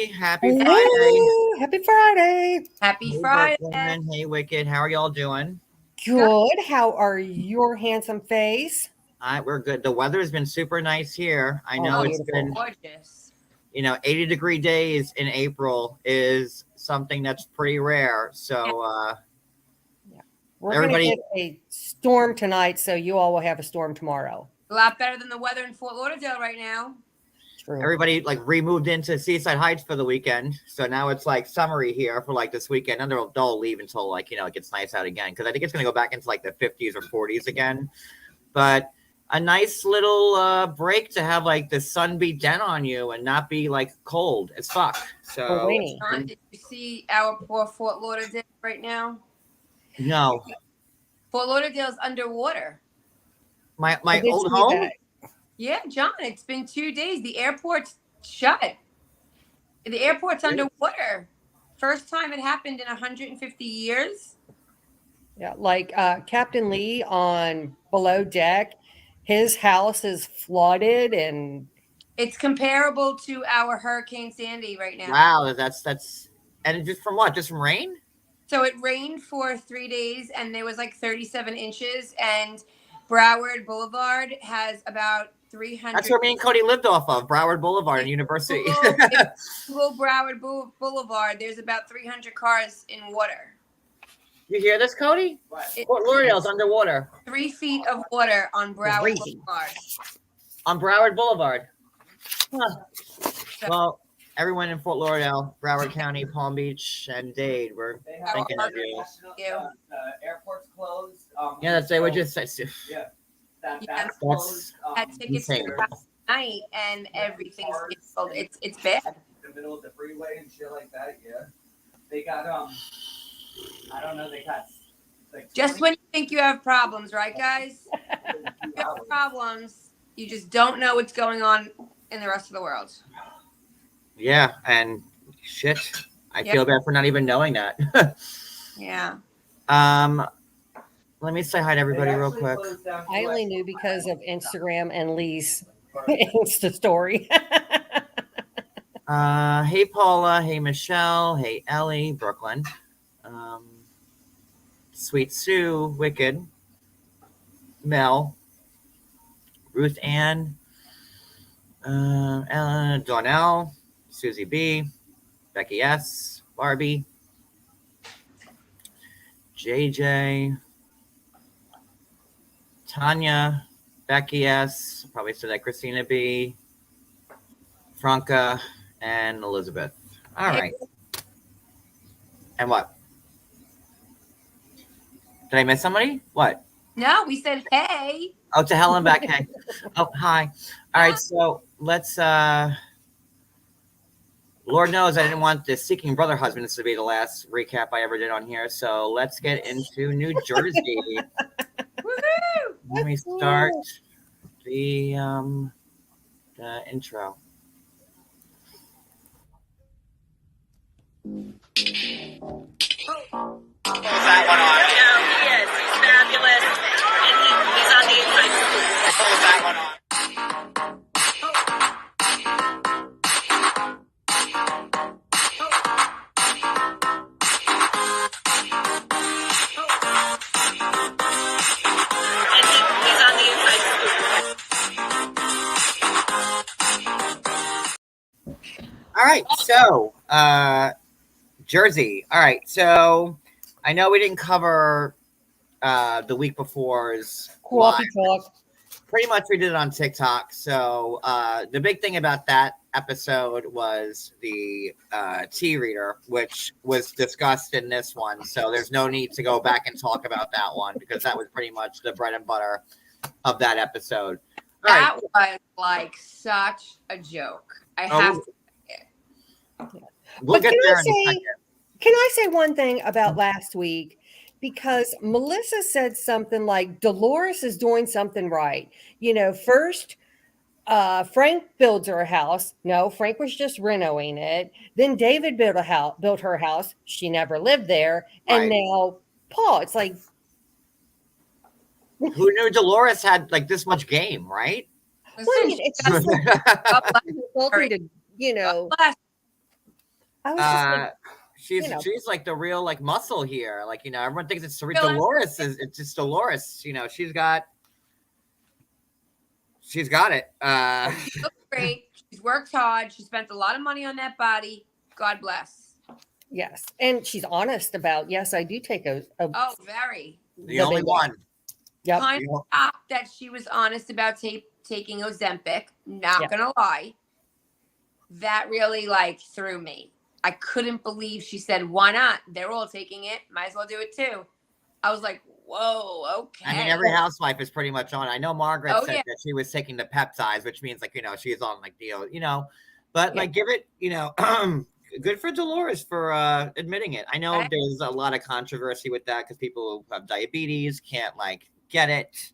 everybody. Happy Hello. Friday. Happy Friday. Happy Hey, Friday. Brooklyn. Hey, Wicked. How are y'all doing? Good. How are your handsome face? We're good. The weather has been super nice here. I know it's beautiful. been, Gorgeous. 80-degree days in April is something that's pretty rare. So, We're everybody- going to get a storm tonight, so you all will have a storm tomorrow. A lot better than the weather in Fort Lauderdale right now. True. everybody like removed into Seaside Heights for the weekend. So now it's like summery here for like this weekend. And they'll leave until like, it gets nice out again. Cause I think it's going to go back into like the 50s or 40s again. But a nice little break to have like the sun beat down on you and not be like cold as fuck. So rainy. Did you see our poor Fort Lauderdale right now? no, Fort Lauderdale's underwater. my I did old see home. that. Yeah, John, it's been 2 days. The airport's shut. The airport's underwater. First time it happened in 150 years. Yeah, like Captain Lee on Below Deck, his house is flooded and It's comparable to our Hurricane Sandy right now. Wow, that's and just from what? Just from rain? So it rained for 3 days and there was like 37 inches, and Broward Boulevard has about 300. That's where me and Cody lived off of, Broward Boulevard and University. Google Broward Boulevard. There's about 300 cars in water. You hear this, Cody? Fort Lauderdale's underwater 3 feet of water on Broward Crazy. Boulevard. on Broward Boulevard. Huh. Well, everyone in Fort Lauderdale, Broward County, Palm Beach, and Dade, we're thinking of you. Airport's closed. Yeah, that's they would just say. Yeah. That's That's closed. Had tickets insane. to last night and everything's canceled. It's bad. The middle of the freeway and shit like that. Yeah. They got I don't know. They got like Just when you think you have problems, right, guys? You have problems. You just don't know what's going on in the rest of the world. Yeah, and shit, I Yep. feel bad for not even knowing that. Yeah. Let me say hi to everybody real quick. I only knew because of Instagram and Lee's Insta story. Hey Paula, hey Michelle, hey Ellie, Brooklyn, Sweet Sue, Wicked, Mel, Ruth Ann, Ellen, Donnell, Susie B, Becky S, Barbie, JJ, Tanya, Becky S, probably said that, Christina B, Franca, and Elizabeth. All right. And what? Did I miss somebody? What? No, we said hey. Oh, to hell and back. Hey. Oh, hi. All right. So let's, Lord knows I didn't want the Seeking Brother Husbands to be the last recap I ever did on here. So let's get into New Jersey. Woohoo! Let me start the intro. That one on. He is. He's fabulous. And he's on the inside scoop. Hold that one on. And he's on the inside scoop. All right. So, Jersey. All right. So I know we didn't cover the week before's Coffee live. talk. Pretty much we did it on TikTok. So the big thing about that episode was the tea reader, which was discussed in this one. So there's no need to go back and talk about that one because that was pretty much the bread and butter of that episode. All right. That was like such a joke. I have to. We'll But get can there I in a say- second. Can I say one thing about last week? Because Melissa said something like Dolores is doing something right. First, Frank builds her a house. No, Frank was just renovating it. Then David built her house. She never lived there. And Right. now Paul. It's like, Who knew Dolores had like this much game, right? well, I mean, it's just like God bless- insulting to, God bless. I was just like, She's you know. she's like the real like muscle here. Like, you know, everyone thinks it's Feel Dolores. It's just Dolores. You know, she's got it. She looks great. She's worked hard. She spent a lot of money on that body. God bless. Yes, and she's honest about, yes, I do take a Oh, very. The only big one. Yep. Kind of shocked that she was honest about taking Ozempic. Not Yeah. gonna lie. That really like threw me. I couldn't believe she said, "Why not? They're all taking it. Might as well do it too." I was like, "Whoa, okay." I mean, every housewife is pretty much on. I know Margaret Oh, said yeah. that she was taking the peptides, which means like, you know, she's on like you know, but Yeah. like give it, you know, good for Dolores for admitting it. I know Okay. there's a lot of controversy with that because people who have diabetes can't like get it,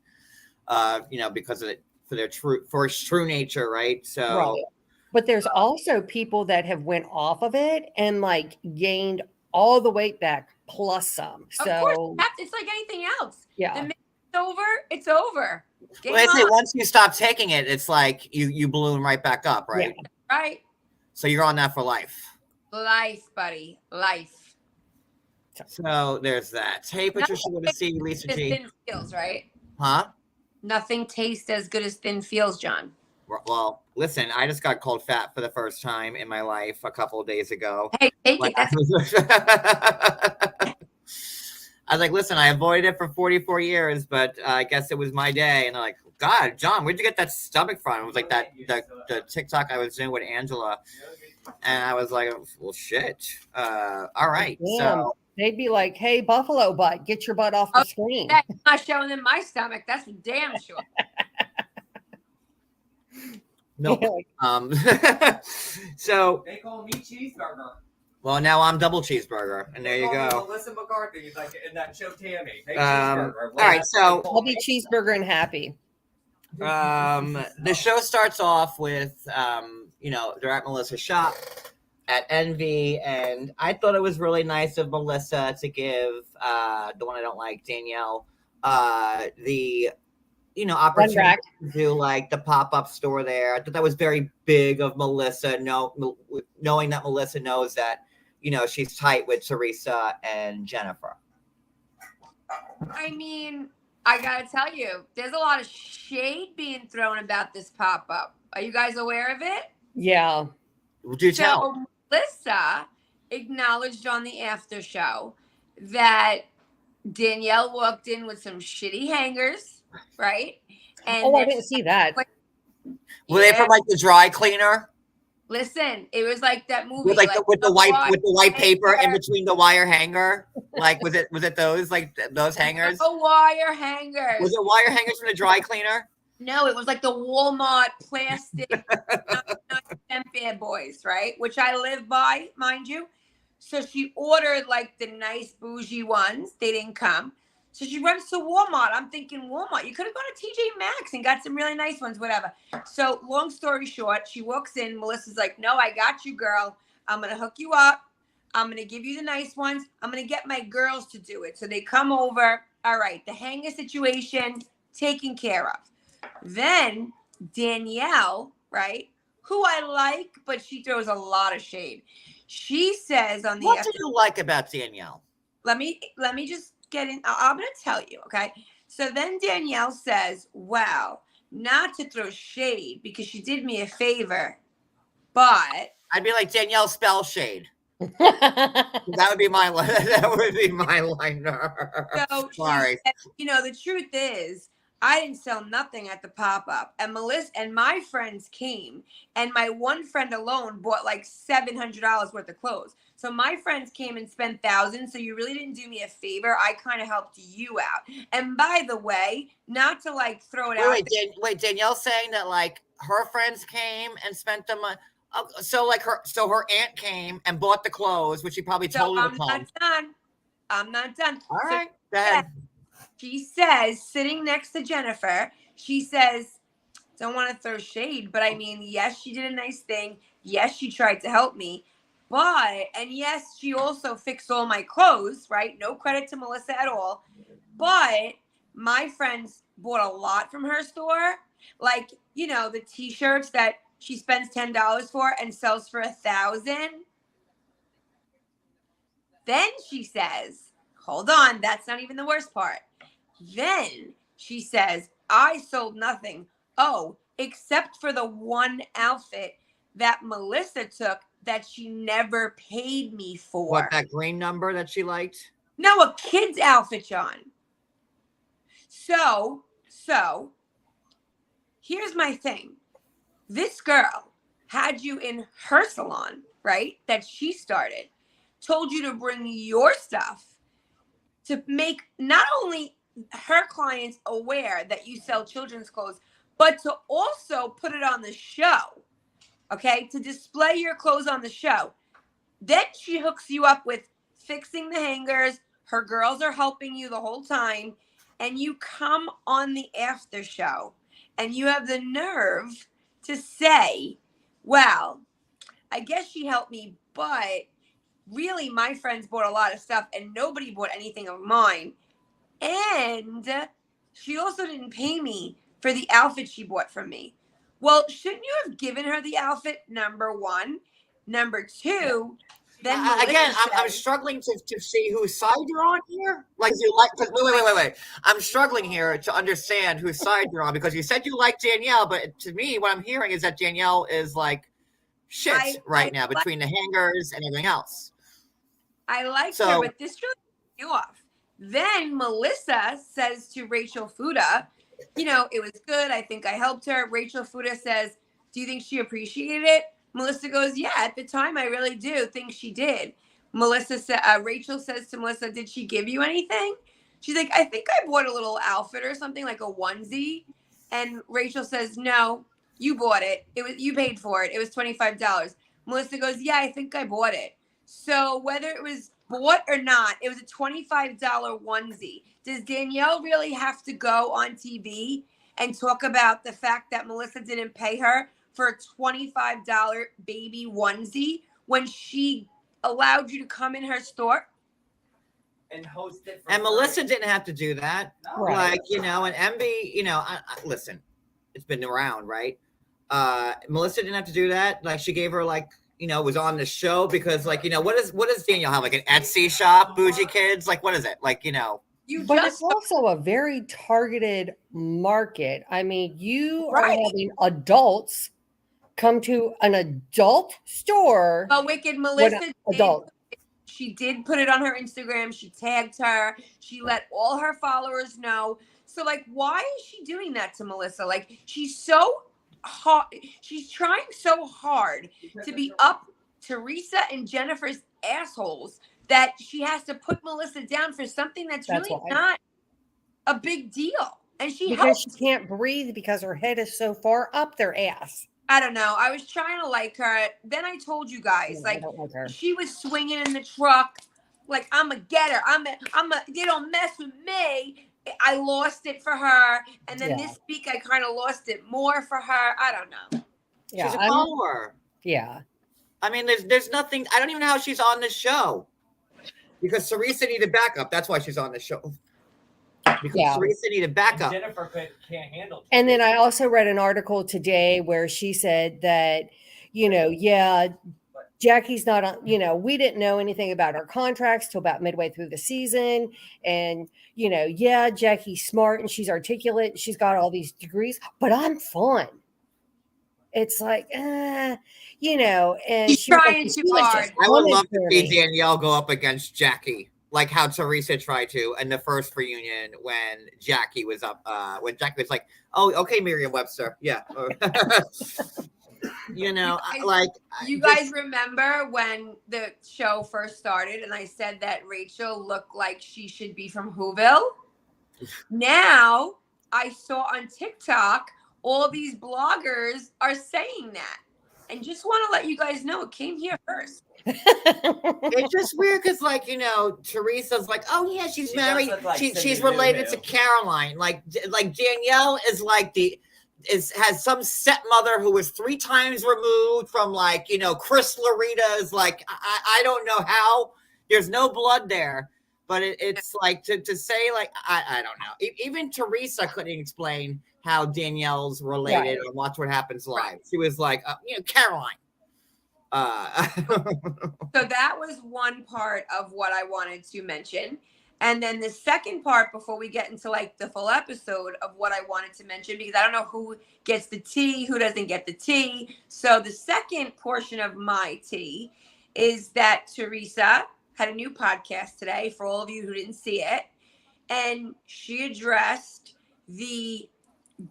you know, because of it for their true nature, right? So Right. But there's also people that have went off of it and like gained all the weight back plus some. Of So course, it's like anything else. yeah. The minute it's over, it's over. Game well, they say on. once you stop taking it, it's like you balloon right back up, right? Yeah. Right. So you're on that for life. Life, buddy. Life. So there's that. Hey, Patricia, good to see you, Lisa As G. thin feels, right? Huh? Nothing tastes as good as thin feels, John. Well, listen, I just got cold fat for the first time in my life a couple of days ago. Hey, take When it. That's I was like, listen, I avoided it for 44 years, but I guess it was my day. And they're like, God, John, where'd you get that stomach from? It was like the TikTok I was doing with Angela. And I was like, well, shit. All right. Damn. So They'd be like, hey, buffalo butt, get your butt off the screen. that's not showing them my stomach. That's for damn sure. no. So They call me cheeseburger. well, now I'm double cheeseburger, and there you They call me go. Melissa McCarthy, like in that show Tammy. Hey, All cheeseburger. right, so I'll be cheeseburger and happy. the show starts off with you know, they're at Melissa's shop at Envy, and I thought it was really nice of Melissa to give the one I don't like, Danielle, the you know, opportunity rack. to do like the pop-up store there. I thought that was very big of Melissa, knowing that Melissa knows that, you know, she's tight with Teresa and Jennifer. I mean, I gotta tell you, there's a lot of shade being thrown about this pop-up. Are you guys aware of it? Yeah. Do tell. So Melissa acknowledged on the after show that Danielle walked in with some shitty hangers, right? And Oh, I then- didn't see that. Were they from like the dry cleaner? Listen, it was like that movie, With like with the white paper in hanger. between the wire hanger? Like was it those like those hangers? No wire hangers. Was it wire hangers from the dry cleaner? No, it was like the Walmart plastic bad boys, right? Which I live by, mind you. So she ordered like the nice bougie ones. They didn't come. So she runs to Walmart. I'm thinking, Walmart, you could have gone to TJ Maxx and got some really nice ones, whatever. So long story short, she walks in. Melissa's like, no, I got you, girl. I'm going to hook you up. I'm going to give you the nice ones. I'm going to get my girls to do it. So they come over. All right, the hanger situation taken care of. Then Danielle, right, who I like, but she throws a lot of shade. She says on the What do you like about Danielle? let me just get in. I'm going to tell you, okay? So then Danielle says, well, not to throw shade because she did me a favor, but I'd be like, Danielle, spell shade. That would be my liner. so she Sorry. said, you know, the truth is, I didn't sell nothing at the pop-up. And Melissa and my friends came, and my one friend alone bought like $700 worth of clothes. So my friends came and spent thousands. So you really didn't do me a favor. I kind of helped you out. And by the way, not to like throw it out. Wait, Danielle's saying that like her friends came and spent the money. So her aunt came and bought the clothes, which she probably told her to come. I'm not done. All So right, go ahead. she says, sitting next to Jennifer, she says, don't want to throw shade, but I mean, yes, she did a nice thing. Yes, she tried to help me. And yes, she also fixed all my clothes, right? No credit to Melissa at all. But my friends bought a lot from her store. Like, you know, the t-shirts that she spends $10 for and sells for $1,000. Then she says, hold on, that's not even the worst part. Then she says, I sold nothing. Oh, except for the one outfit that Melissa took that she never paid me for. What, that green number that she liked? No, a kid's outfit, John. So here's my thing. This girl had you in her salon, right? That she started, told you to bring your stuff to make not only her clients aware that you sell children's clothes, but to also put it on the show, okay? To display your clothes on the show. Then she hooks you up with fixing the hangers. Her girls are helping you the whole time. And you come on the after show and you have the nerve to say, well, I guess she helped me, but really my friends bought a lot of stuff and nobody bought anything of mine. And she also didn't pay me for the outfit she bought from me. Well, shouldn't you have given her the outfit, number one? Number two, then again, I'm struggling to see whose side you're on here. Like, wait. I'm struggling here to understand whose side you're on because you said you like Danielle, but to me, what I'm hearing is that Danielle is like shit right now between the hangers and everything else. I like her, but this really pissed you off. Then Melissa says to Rachel Fuda, you know, it was good. I think I helped her. Rachel Fuda says, do you think she appreciated it? Melissa goes, yeah, at the time, I really do think she did. Rachel says to Melissa, did she give you anything? She's like, I think I bought a little outfit or something, like a onesie. And Rachel says, no, you bought it. You paid for it. It was $25. Melissa goes, yeah, I think I bought it. So whether it was bought or not, it was a $25 onesie. Does Danielle really have to go on TV and talk about the fact that Melissa didn't pay her for a $25 baby onesie when she allowed you to come in her store and host it? And Melissa didn't have to do that. No. Right. Like, you know, and MB, you know, listen, it's been around, right? Melissa didn't have to do that. Like, she gave her, like, you know, was on the show because, like, you know, what does Danielle have? Like an Etsy shop, bougie kids? Like, what is it? Like, you know. But it's also a very targeted market. I mean, you are having adults come to an adult store. Oh, wicked Melissa. She did put it on her Instagram. She tagged her. She let all her followers know. So, like, why is she doing that to Melissa? Like, she's so hard. She's trying so hard to be up Teresa and Jennifer's assholes that she has to put Melissa down for something that's really not a big deal. And she can't breathe because her head is so far up their ass. I don't know. I was trying to like her. Then I told you guys, like she was swinging in the truck, like I'm a getter. You don't mess with me. I lost it for her, and then this week I kind of lost it more for her. I don't know. Yeah, she's a follower. Yeah. I mean, there's nothing. I don't even know how she's on the show because Teresa needed backup. That's why she's on the show. Because Teresa needed backup. Jennifer can't handle it. And then I also read an article today where she said that, you know, Jackie's not on, you know, we didn't know anything about our contracts till about midway through the season. And, you know, Jackie's smart and she's articulate. She's got all these degrees, but I'm fun. It's like, you know, and she's trying too hard. I would love to see Danielle go up against Jackie, like how Teresa tried to in the first reunion when Jackie was up. When Jackie was like, "Oh, okay, Merriam-Webster, yeah." You know, you guys remember when the show first started, and I said that Rachel looked like she should be from Whoville. Now I saw on TikTok all these bloggers are saying that. And just want to let you guys know it came here first. It's just weird because, like, you know, Teresa's like, oh yeah, she's married. Like she's related to Caroline. Like Danielle is like has some stepmother who was 3 times removed from, like, you know, Chris Larita's. Like, I don't know how. There's no blood there. But it's like to say, like, I don't know. Even Teresa couldn't explain how Danielle's related or Watch What Happens Live. She was like, you know, Caroline. So that was one part of what I wanted to mention. And then the second part, before we get into like the full episode of what I wanted to mention, because I don't know who gets the tea, who doesn't get the tea. So the second portion of my tea is that Teresa had a new podcast today for all of you who didn't see it. And she addressed the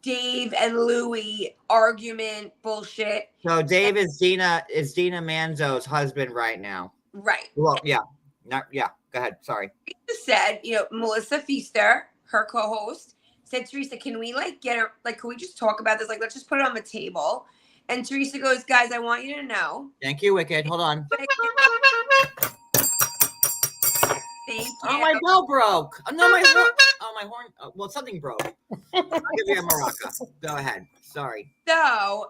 Dave and Louie argument bullshit. So Dave is Dina Manzo's husband right now. Right. Well, yeah. Yeah. Go ahead. Sorry. Teresa said, Melissa Feaster, her co-host, said, Teresa, can we get her, can we just talk about this? Let's just put it on the table. And Teresa goes, guys, I want you to know. Thank you, Wicked. Hold on. Thank you. Oh, my bell broke. Oh, no, my horn. Oh, well, something broke. I'll give you a maraca. Go ahead. Sorry. So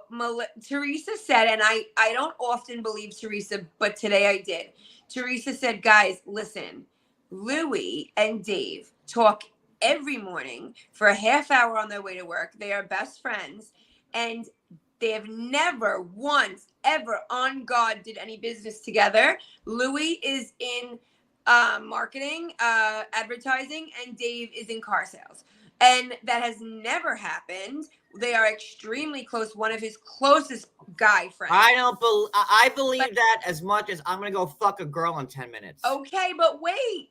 Teresa said, and I don't often believe Teresa, but today I did. Teresa said, guys, listen, Louie and Dave talk every morning for a half hour on their way to work. They are best friends, and they have never once ever on God did any business together. Louie is in marketing, advertising, and Dave is in car sales. And that has never happened. They are extremely close. One of his closest guy friends. I believe that as much as I'm gonna go fuck a girl in 10 minutes. Okay, but wait.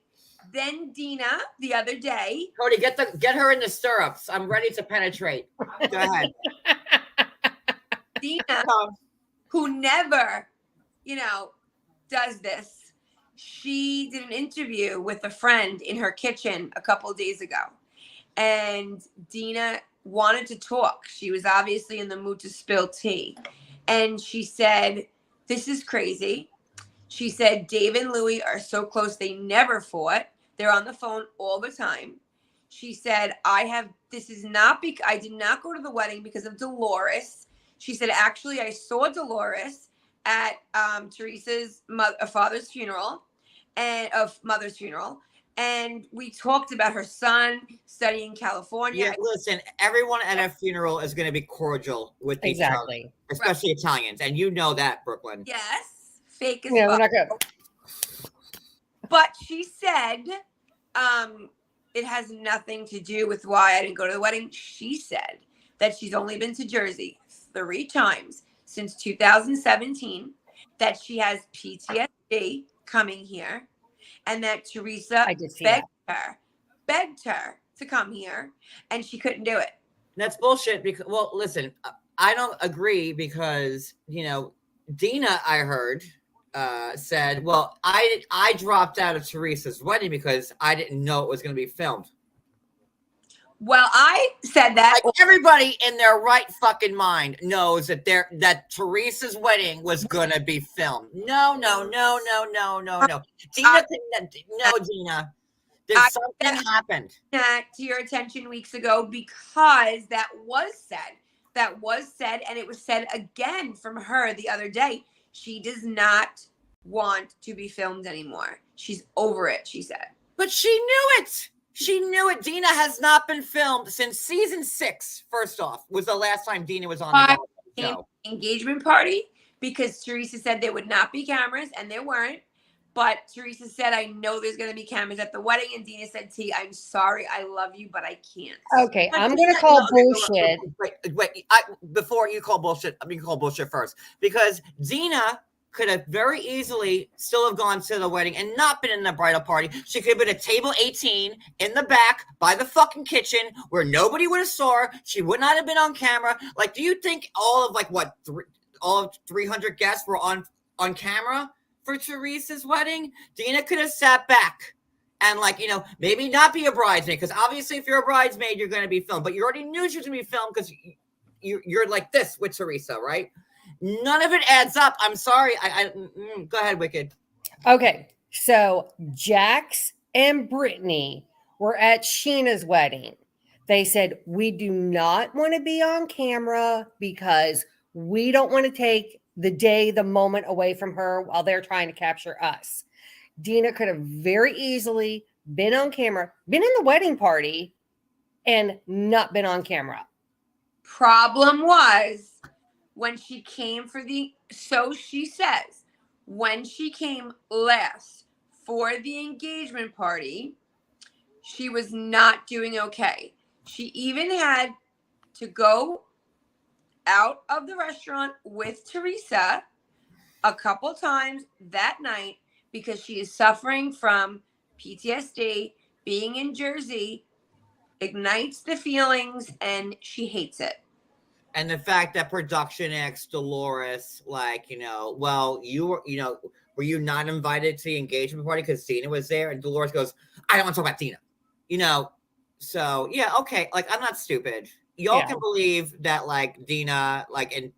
Then Dina, the other day. Cody, get her in the stirrups. I'm ready to penetrate. Go ahead. Dina, who never, does this. She did an interview with a friend in her kitchen a couple of days ago. And Dina wanted to talk. She was obviously in the mood to spill tea. And she said, this is crazy. She said, Dave and Louie are so close. They never fought. They're on the phone all the time. She said, I did not go to the wedding because of Dolores. She said, actually, I saw Dolores at Teresa's mother's funeral. And we talked about her son studying California. Yeah, listen, everyone at a funeral is going to be cordial with each other, especially Italians. And you know that, Brooklyn. Yes. Fake as Yeah, fuck. we're not good. But she said it has nothing to do with why I didn't go to the wedding. She said that she's only been to Jersey 3 times since 2017, that she has PTSD coming here, and that Teresa begged her to come here, and she couldn't do it. That's bullshit. Because, well, listen, I don't agree because, Dina, I heard, said, well, I dropped out of Teresa's wedding because I didn't know it was going to be filmed. Well, I said that. Like everybody in their right fucking mind knows that Teresa's wedding was gonna be filmed. No. Dina, Dina. Something happened. That to your attention weeks ago because that was said. That was said, and it was said again from her the other day. She does not want to be filmed anymore. She's over it, she said. But she knew it. She knew it. Dina has not been filmed since season 6. First off, was the last time Dina was on the show. Engagement party, because Teresa said there would not be cameras, and there weren't. But Teresa said, I know there's going to be cameras at the wedding. And Dina said, T, I'm sorry. I love you, but I can't. Okay, I'm going to call bullshit. Wait. Before you call bullshit, I'm going to call bullshit first. Because Dina could have very easily still have gone to the wedding and not been in the bridal party. She could have been at table 18 in the back by the fucking kitchen where nobody would have saw her. She would not have been on camera. Do you think all of 300 guests were on camera for Teresa's wedding? Dina could have sat back and maybe not be a bridesmaid, because obviously if you're a bridesmaid, you're going to be filmed, but you already knew she was going to be filmed because you're like this with Teresa, right? None of it adds up. I'm sorry. Go ahead, Wicked. Okay, so Jax and Brittany were at Sheena's wedding. They said, we do not want to be on camera because we don't want to take the moment away from her while they're trying to capture us. Dina could have very easily been on camera, been in the wedding party, and not been on camera. Problem was when she came for so she says, when she came last for the engagement party, she was not doing okay. She even had to go out of the restaurant with Teresa a couple times that night because she is suffering from PTSD. Being in Jersey ignites the feelings and she hates it. And the fact that production ex Dolores, like, well, were you not invited to the engagement party because Dina was there? And Dolores goes, I don't want to talk about Dina. So yeah, okay. Like, I'm not stupid. Y'all can believe that, like, Dina, like, and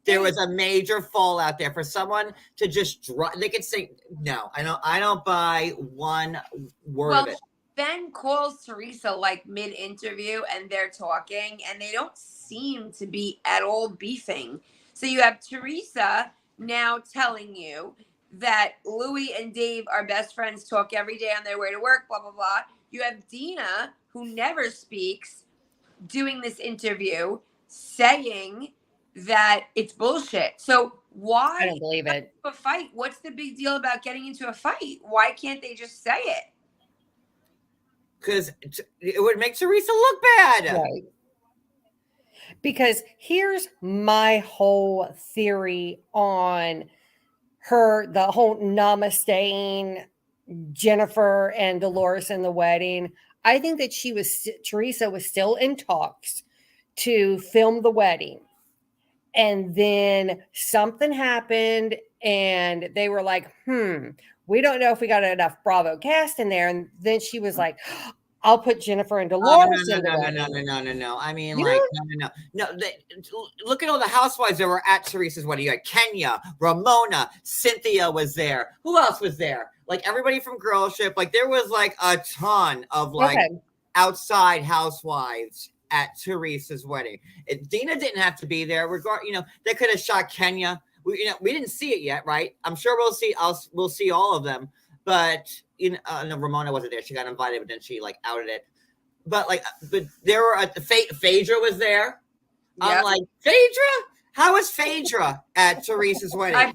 there was a major fallout there for someone to just drop. They could say, no, I don't buy one word of it. Ben calls Teresa like mid-interview and they're talking and they don't seem to be at all beefing. So you have Teresa now telling you that Louis and Dave are best friends, talk every day on their way to work, blah, blah, blah. You have Dina, who never speaks, doing this interview saying that it's bullshit. So why I don't believe it. a fight? What's the big deal about getting into a fight? Why can't they just say it? Because it would make Teresa look bad. Right. Because here's my whole theory on the whole namasteing Jennifer and Dolores in the wedding. I think that Teresa was still in talks to film the wedding. And then something happened and they were like, we don't know if we got enough Bravo cast in there. And then she was like, I'll put Jennifer and Dolores in the wedding. No. I mean, no. Look at all the housewives that were at Teresa's wedding. You had Kenya, Ramona, Cynthia was there. Who else was there? Like, everybody from Girlship. Like, there was like a ton of outside housewives at Teresa's wedding. Dina didn't have to be there. They could have shot Kenya. We didn't see it yet, right? I'm sure we'll see all of them. But no, Ramona wasn't there. She got invited, but then she like outed it. But there were Phaedra was there. Yep. I'm like, Phaedra? How was Phaedra at Teresa's wedding?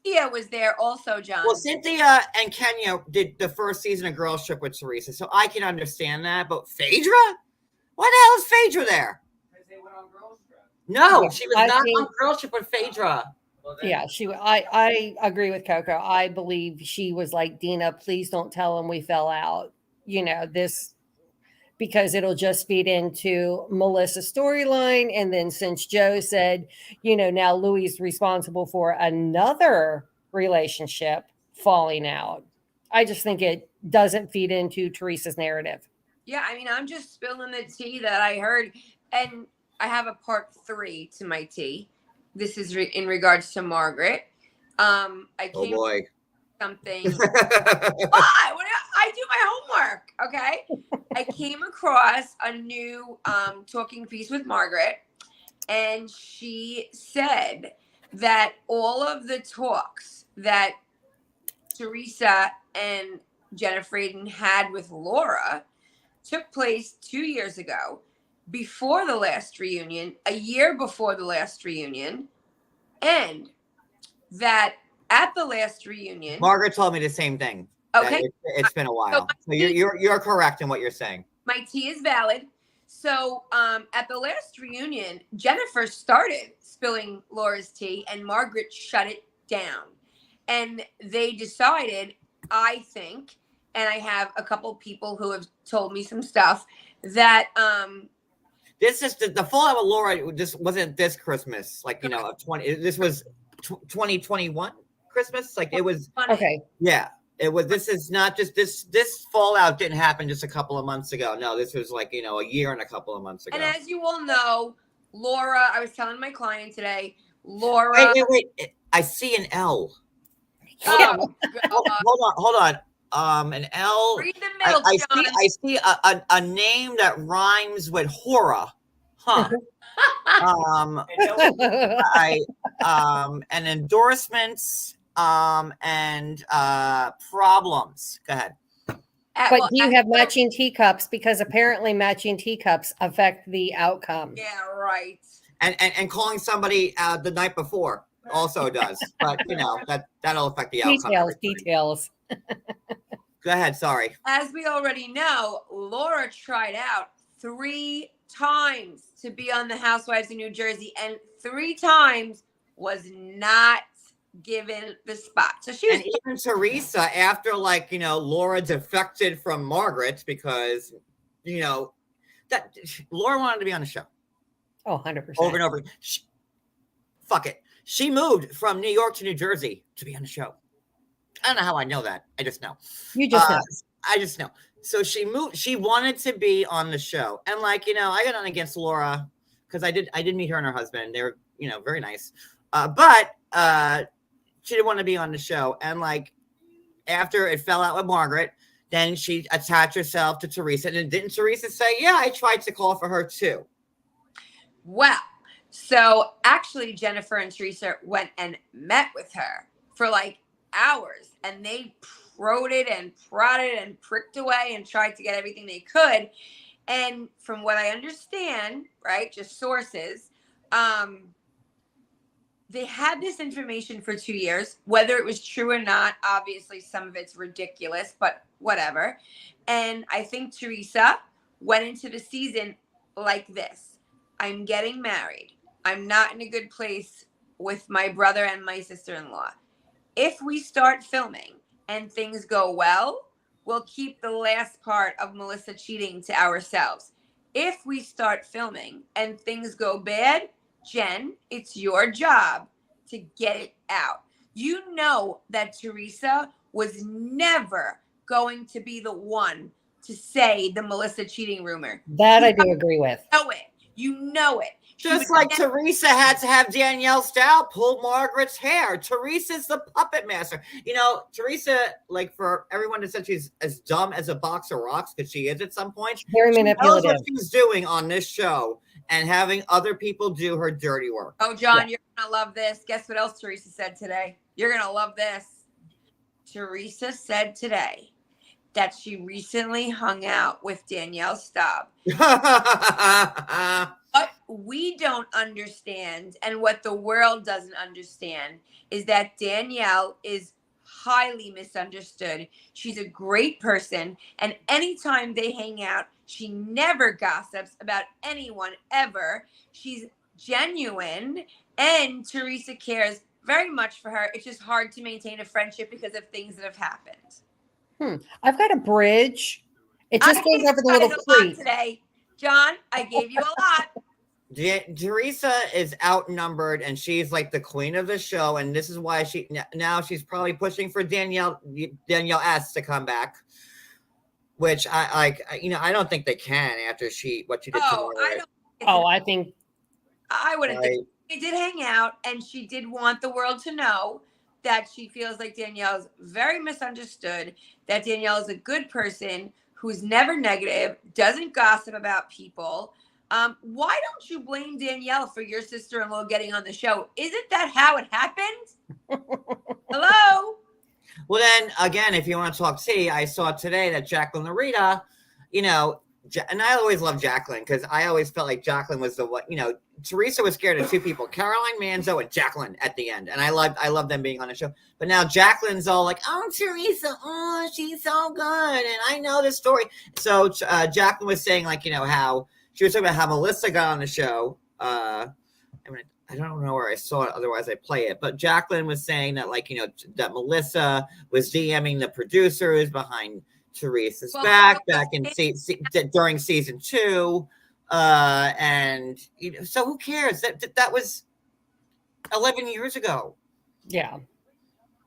Cynthia was there also, John. Well, Cynthia and Kenya did the first season of Girlship with Teresa, so I can understand that. But Phaedra? Why the hell is Phaedra there? Because they went on Girlship. No, she was not on Girlship with Phaedra. Well, yeah, I agree with Coco. I believe she was like, Dina, please don't tell him we fell out. This, because it'll just feed into Melissa's storyline. And then since Joe said, now Louis is responsible for another relationship falling out, I just think it doesn't feed into Teresa's narrative. Yeah, I mean, I'm just spilling the tea that I heard. And I have a part 3 to my tea. This is in regards to Margaret. I came something. I do my homework. Okay. I came across a new talking piece with Margaret, and she said that all of the talks that Teresa and Jennifer Aiden had with Laura took place 2 years ago, before the last reunion, a year before the last reunion, and that at the last reunion, Margaret told me the same thing. Okay, it's been a while, so you're correct in what you're saying. My tea is valid. So at the last reunion, Jennifer started spilling Laura's tea, and Margaret shut it down. And they decided, I think, and I have a couple people who have told me some stuff, that this is the fallout with Laura. This wasn't this Christmas, of 20. This was 2021 Christmas. Like, it was okay. Yeah, it was. This is not just this fallout didn't happen just a couple of months ago. No, this was a year and a couple of months ago. And as you all know, Laura, I was telling my client today, Laura. Wait. I see an L. Oh, hold on. An L. Read the milk, I see a name that rhymes with horror. Huh. And endorsements, and problems. Go ahead. But do you have matching teacups? Because apparently matching teacups affect the outcome. Yeah, right. And calling somebody the night before also does. But that'll affect the outcome. Details. Go ahead. Sorry. As we already know, Laura tried out 3 times to be on the Housewives of New Jersey, and 3 times was not given the spot. So she was. And even Teresa, after Laura defected from Margaret because that Laura wanted to be on the show. Oh, 100%. Over and over. Fuck it. She moved from New York to New Jersey to be on the show. I don't know how I know that. I just know. You just know. I just know. So she moved. She wanted to be on the show, and I got nothing against Laura because I did meet her and her husband. They were very nice, but she didn't want to be on the show. And after it fell out with Margaret, then she attached herself to Teresa. And didn't Teresa say, "Yeah, I tried to call for her too"? Well, so actually Jennifer and Teresa went and met with her for hours, and they prodded and prodded and pricked away and tried to get everything they could. And from what I understand, right, just sources, they had this information for 2 years. Whether it was true or not, obviously some of it's ridiculous, but whatever. And I think Teresa went into the season like this: I'm getting married. I'm not in a good place with my brother and my sister-in-law. If we start filming and things go well, we'll keep the last part of Melissa cheating to ourselves. If we start filming and things go bad, Jen, it's your job to get it out. You know that Teresa was never going to be the one to say the Melissa cheating rumor. That I do agree with. You know it. Just like Teresa had to have Danielle Stahl pull Margaret's hair. Teresa's the puppet master. Teresa, for everyone that said she's as dumb as a box of rocks, because she is at some point. Very manipulative. She knows what she's doing on this show and having other people do her dirty work. Oh, John, You're going to love this. Guess what else Teresa said today? You're going to love this. Teresa said today that she recently hung out with Danielle Staub. What we don't understand, and what the world doesn't understand, is that Danielle is highly misunderstood. She's a great person, and anytime they hang out, she never gossips about anyone ever. She's genuine, and Teresa cares very much for her. It's just hard to maintain a friendship because of things that have happened. I've got a bridge. It just goes over the little creek today. John, I gave you a lot. Teresa is outnumbered, and she's the queen of the show, and this is why she's probably pushing for Danielle S to come back, which I don't think they can after what she did to Margaret. I think I wouldn't think they did hang out, and she did want the world to know that she feels like Danielle is very misunderstood, that Danielle is a good person who's never negative, doesn't gossip about people. Why don't you blame Danielle for your sister-in-law getting on the show? Isn't that how it happened? Hello? Well, then, again, if you want to talk tea, I saw today that Jacqueline Larita, and I always loved Jacqueline because I always felt like Jacqueline was the one, Teresa was scared of 2 people, Caroline Manzo and Jacqueline at the end. And I love them being on the show. But now Jacqueline's all like, oh, Teresa, oh, she's so good. And I know this story. So Jacqueline was saying how she was talking about how Melissa got on the show. I don't know where I saw it. Otherwise I play it. But Jacqueline was saying that that Melissa was DMing the producers behind Teresa's back in during season 2. And so who cares? That was 11 years ago. Yeah.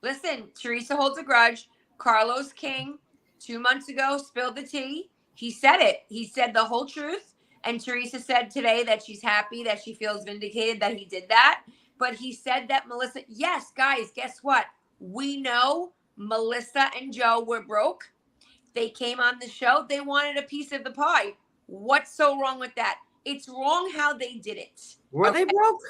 Listen, Teresa holds a grudge. Carlos King 2 months ago spilled the tea. He said it. He said the whole truth. And Teresa said today that she's happy, that she feels vindicated that he did that. But he said that Melissa, yes, guys, guess what? We know Melissa and Joe were broke. They came on the show. They wanted a piece of the pie. What's so wrong with that? It's wrong how they did it. Were they broke?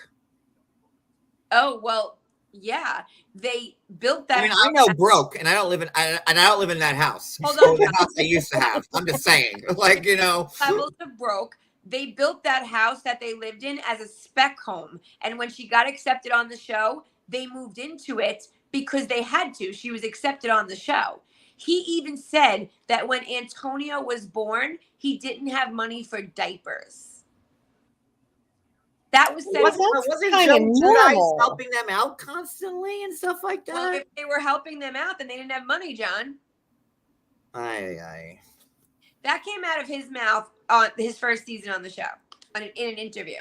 Oh, well, yeah. They built that. I mean, I know broke, and I don't live in that house. Hold or on. the house I used to have. I'm just saying, Levels of broke. they built that house that they lived in as a spec home. And when she got accepted on the show, they moved into it because they had to. She was accepted on the show. He even said that when Antonio was born, he didn't have money for diapers. That was said. Wasn't kinda Joe Giudice normal. helping them out constantly and stuff like Well, that? if they were helping them out, then they didn't have money, John. Aye. That came out of his mouth on his first season on the show, in an interview.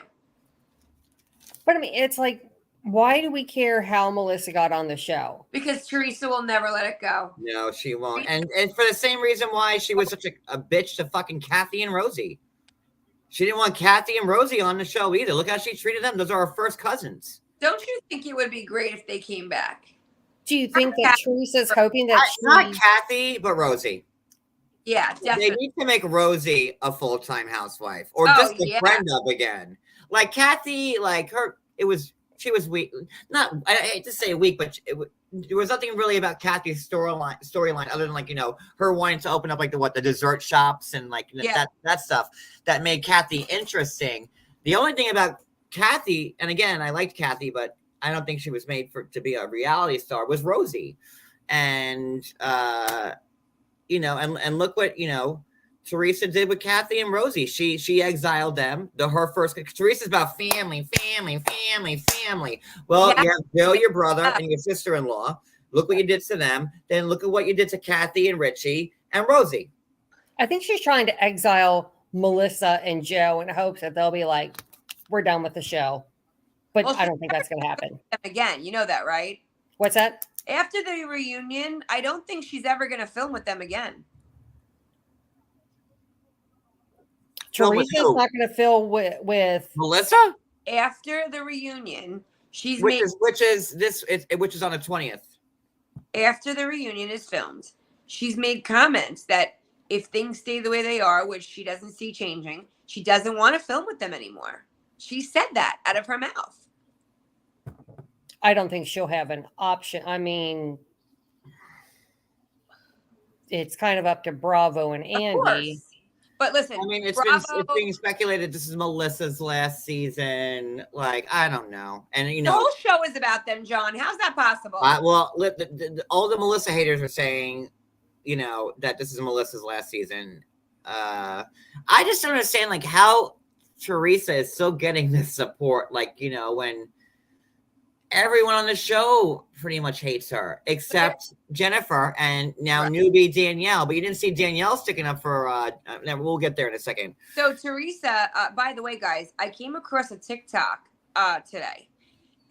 But I mean, it's like, why do we care how Melissa got on the show? Because Teresa will never let it go. No, she won't. And for the same reason why she was such a bitch to fucking Kathy and Rosie. She didn't want Kathy and Rosie on the show either. Look how she treated them. Those are her first cousins. Don't you think it would be great if they came back? Do you think that Teresa's hoping that Not Kathy, but Rosie. Yeah, They definitely. need to make Rosie a full-time housewife or Oh, just a yeah. friend up again. Like Kathy, like her, she was weak. Not, I hate to say weak, but there was nothing really about Kathy's storyline other than, like, you know, her wanting to open up like the dessert shops and like that stuff that made Kathy interesting. The only thing about Kathy, and again, I liked Kathy, but I don't think she was made to be a reality star, was Rosie. And you know, and look what, you know, Teresa did with Kathy and Rosie. She exiled them. Her first, Teresa's about family. Well, Yeah. you have Bill, your brother, and your sister-in-law. Look what you did to them. Then look at what you did to Kathy and Richie and Rosie. I think she's trying to exile Melissa and Joe in hopes that they'll be like, we're done with the show. But Well, I don't think that's going to happen. Again, you know that, right? What's that? After the reunion, I don't think she's ever going to film with them again. Film with Teresa's who? not going to fill with Melissa, After the reunion, which is on the 20th. after the reunion is filmed, she's made comments that if things stay the way they are, which she doesn't see changing, she doesn't want to film with them anymore. She said that out of her mouth. I don't think she'll have an option. I mean, it's kind of up to Bravo and Of Andy. course. But listen, I mean, it's Bravo, being speculated this is Melissa's last season. Like, I don't know. And, you the know, whole show is about them, John. How's that possible? well, all the Melissa haters are saying, you know, that this is Melissa's last season. I just don't understand, like, how Teresa is still getting this support. Like, you know, when everyone on the show pretty much hates her, except Jennifer and now newbie Danielle. But you didn't see Danielle sticking up for. We'll get there in a second. So Teresa, by the way, guys, I came across a TikTok today,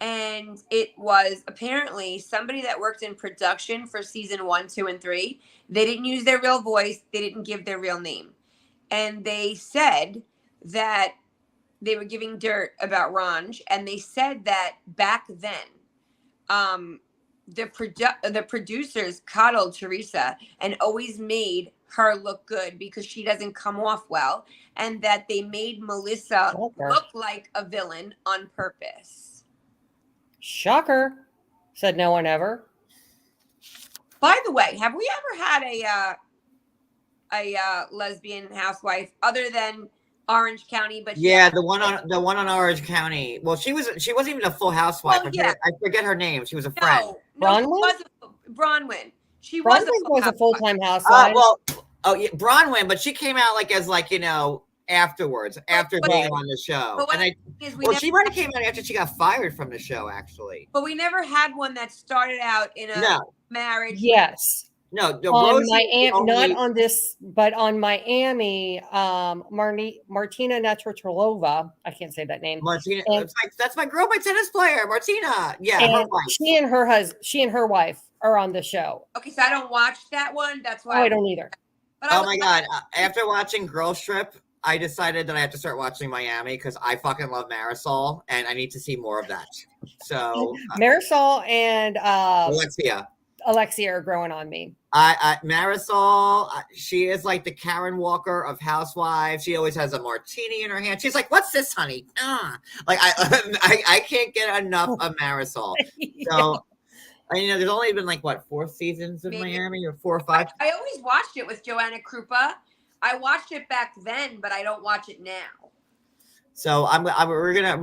and it was apparently somebody that worked in production for season 1, 2, and 3. They didn't use their real voice. They didn't give their real name, and they said that they were giving dirt about Ranj, and they said that back then, the producers coddled Teresa and always made her look good because she doesn't come off well, and that they made Melissa look like a villain on purpose. Shocker, said no one ever. By the way, have we ever had a lesbian housewife other than Orange County? But yeah, the one on Orange County. Well, she wasn't even a full housewife. Well, yeah. I forget her name. She was a friend. Bronwyn? Bronwyn. She Bronwyn was a full-time housewife. Bronwyn, but she came out like as like, you know, afterwards, after being on the show. And she might have came out after she got fired from the show, actually. But we never had one that started out in a marriage. Yes. No, on not on this, but on Miami, Martina Navratilova. I can't say that name. Martina, that's my girl, my tennis player, Martina. Yeah, her wife. She and her wife are on the show. Okay, so I don't watch that one. That's why I don't either. Oh my god! After watching Girl Trip, I decided that I have to start watching Miami because I fucking love Marisol and I need to see more of that. So Marisol and Alexia are growing on me. Marisol, she is like the Karen Walker of Housewives. She always has a martini in her hand. She's like, "What's this, honey?" Like I can't get enough of Marisol. So, you know, there's only been like 4 seasons of Miami, or 4 or 5. I always watched it with Joanna Krupa. I watched it back then, but I don't watch it now. So we're gonna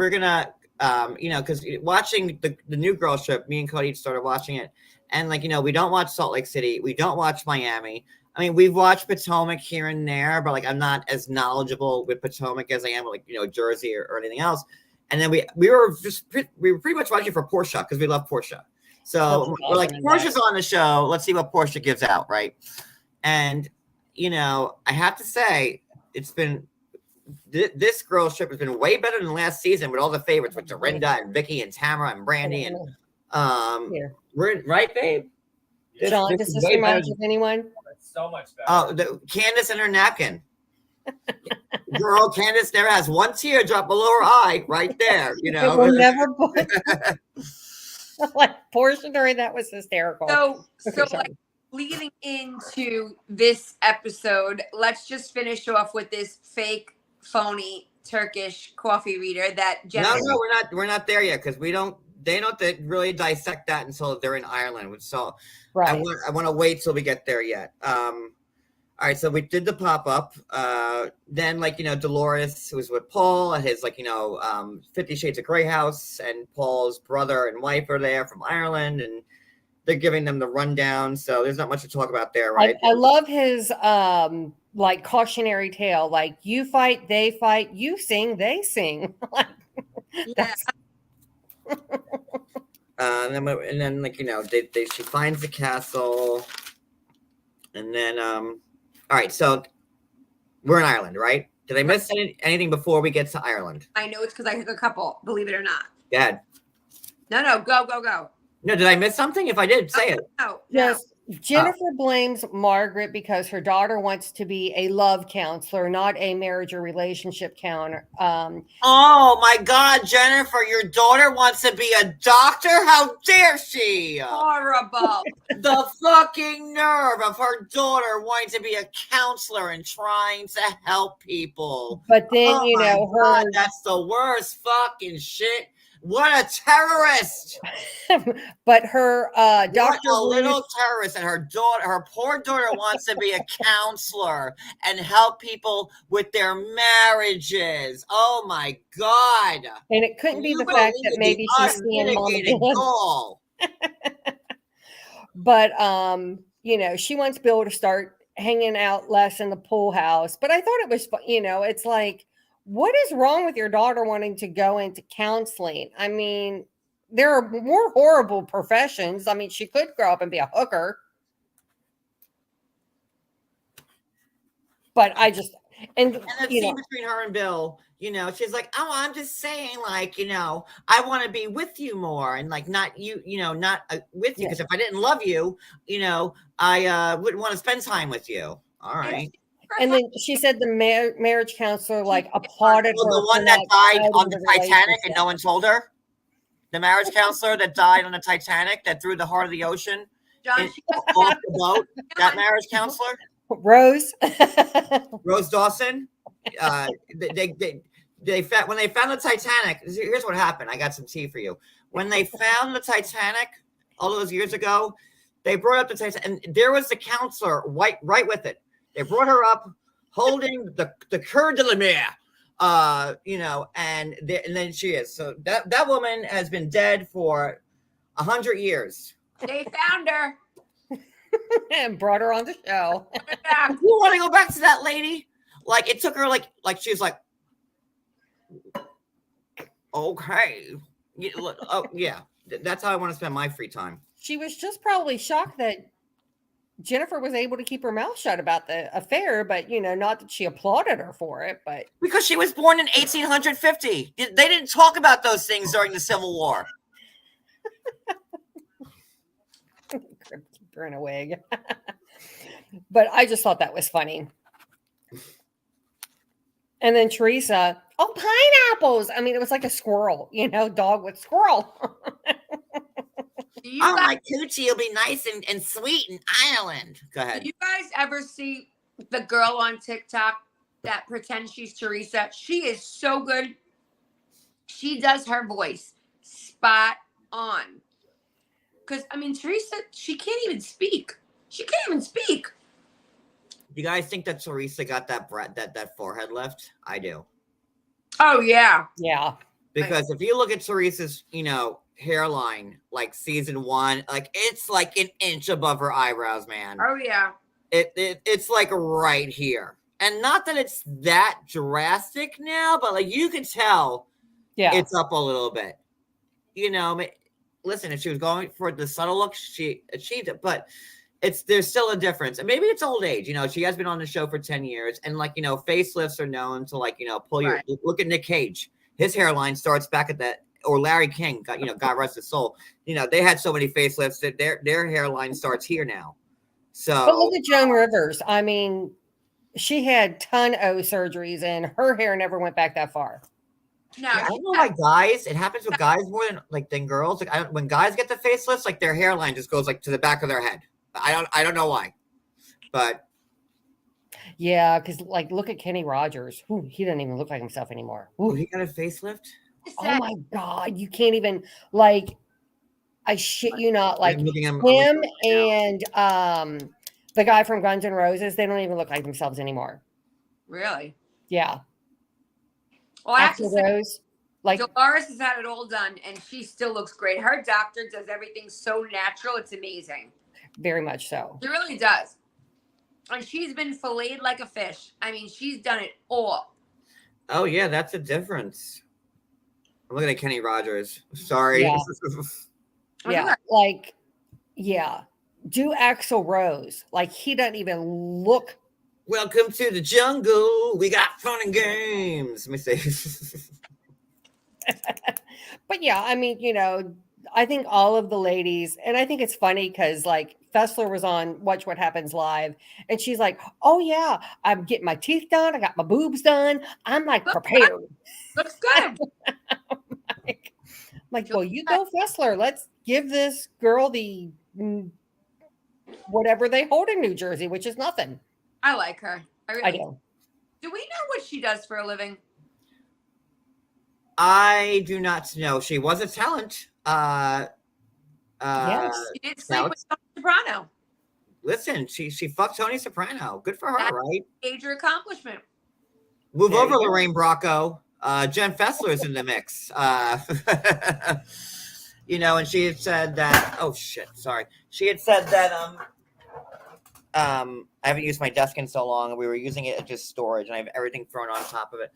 because watching the new girl trip, me and Cody started watching it, and we don't watch Salt Lake City, we don't watch Miami. I mean, we've watched Potomac here and there, but I'm not as knowledgeable with Potomac as I am with Jersey or anything else. And then we were pretty much watching for Portia because we love Portia. So we're like, Portia's on the show. Let's see what Portia gives out, right? And I have to say, it's been this girls trip has been way better than last season with all the favorites with Dorinda and Vicky and Tamara and Brandy and we're right, babe. John, does this remind you of anyone? It's so much better. Oh, Candace and her napkin. Girl, Candace never has one teardrop below her eye, right there. It will never like Portia during that was hysterical. So like leading into this episode, let's just finish off with this fake, phony Turkish coffee reader that Jennifer. No, we're not there yet because they don't really dissect that until they're in Ireland. So right. I want to wait till we get there yet. All right, so we did the pop-up. Then, Dolores, who was with Paul at his, 50 Shades of Grey house, and Paul's brother and wife are there from Ireland, and they're giving them the rundown. So there's not much to talk about there, right? I love his, cautionary tale. Like, you fight, they fight, you sing, they sing. Yeah. And then she finds the castle, and then all right, so we're in Ireland, right? Did I miss anything before we get to Ireland? I know it's because I took a couple, believe it or not. Go ahead. No, go. No, did I miss something? If I did, say it. No. Yes. Jennifer blames Margaret because her daughter wants to be a love counselor, not a marriage or relationship counselor. Oh my God, Jennifer, your daughter wants to be a doctor? How dare she? Horrible. The fucking nerve of her daughter wanting to be a counselor and trying to help people. But then, God, that's the worst fucking shit. What a terrorist! But her Dr. Little terrorist, and her poor daughter wants to be a counselor and help people with their marriages. Oh my God! And it couldn't be the fact that maybe she's seeing mom again. But she wants Bill to start hanging out less in the pool house. But I thought it was, it's like, what is wrong with your daughter wanting to go into counseling? I mean, there are more horrible professions. I mean, she could grow up and be a hooker. But and the scene between her and Bill, she's like, oh, I'm just saying, I want to be with you more, and not you, not with you, because if I didn't love you, I wouldn't want to spend time with you. All right. And then she said the marriage counselor applauded her. The one that died on the Titanic and no one told her? The marriage counselor that died on the Titanic that threw the heart of the ocean off the boat? That marriage counselor? Rose Dawson. They found, when they found the Titanic, here's what happened. I got some tea for you. When they found the Titanic all those years ago, they brought up the Titanic, and there was the counselor right with it. They brought her up holding the Coeur de la Mer, and then she is. So that woman has been dead for 100 years. They found her. And brought her on the show. You want to go back to that lady? It took her she was like, okay. Oh, yeah. That's how I want to spend my free time. She was just probably shocked that Jennifer was able to keep her mouth shut about the affair, but not that she applauded her for it, but because she was born in 1850. They didn't talk about those things during the Civil War. Keep her in a wig. But I just thought that was funny. And then Teresa, pineapples. I mean, it was like a squirrel, dog with squirrel. My coochie will be nice and sweet in Ireland. Go ahead. Do you guys ever see the girl on TikTok that pretends she's Teresa? She is so good. She does her voice spot on. Because, Teresa, she can't even speak. Do you guys think that Teresa got that forehead left? I do. Oh yeah. Yeah. Because if you look at Teresa's, hairline, like season 1, like it's like an inch above her eyebrows, man. Oh yeah. It's like right here. And not that it's that drastic now, but like you can tell Yeah. it's up a little bit. Listen, if she was going for the subtle look, she achieved it, but there's still a difference. And maybe it's old age. She has been on the show for 10 years. And like, facelifts are known to like, pull your, look at Nick Cage. His hairline starts back at that, or Larry King, God rest his soul. They had so many facelifts that their hairline starts here now. So, But look at Joan Rivers. I mean, she had ton of surgeries and her hair never went back that far. No, I don't know why guys. It happens with guys more than girls. Like when guys get the facelifts, like their hairline just goes like to the back of their head. I don't know why, but yeah, because like look at Kenny Rogers. Ooh, he doesn't even look like himself anymore. Ooh. He got a facelift. Oh my God, you can't even like. I shit you not, like him and the guy from Guns N' Roses. They don't even look like themselves anymore. Really? Yeah. Well, I have to Axl say, Rose, like Dolores has had it all done, and she still looks great. Her doctor does everything so natural; it's amazing. very much so. She really does. And she's been filleted like a fish. I mean, she's done it all. Oh yeah, that's a difference. I'm looking at Kenny Rogers. Sorry. Yeah. Yeah, like, yeah. Do Axl Rose. Like, he doesn't even look. Welcome to the jungle. We got fun and games. Let me say. But yeah, I mean, I think all of the ladies, and I think it's funny because like Fessler was on Watch What Happens Live, and she's like, "Oh yeah, I'm getting my teeth done. I got my boobs done. I'm like prepared." Looks good. like, well, you go, Fessler. Let's give this girl the whatever they hold in New Jersey, which is nothing. I like her. I do. Do we know what she does for a living? I do not know. She was a talent. Yes. She did sleep with Tony Soprano. Listen, she fucked Tony Soprano. Good for her, That's right? Major accomplishment. Move over, Lorraine Bracco. Jen Fessler's in the mix. And she had said that. Oh shit! Sorry. She had said that. I haven't used my desk in so long, and we were using it as just storage, and I have everything thrown on top of it.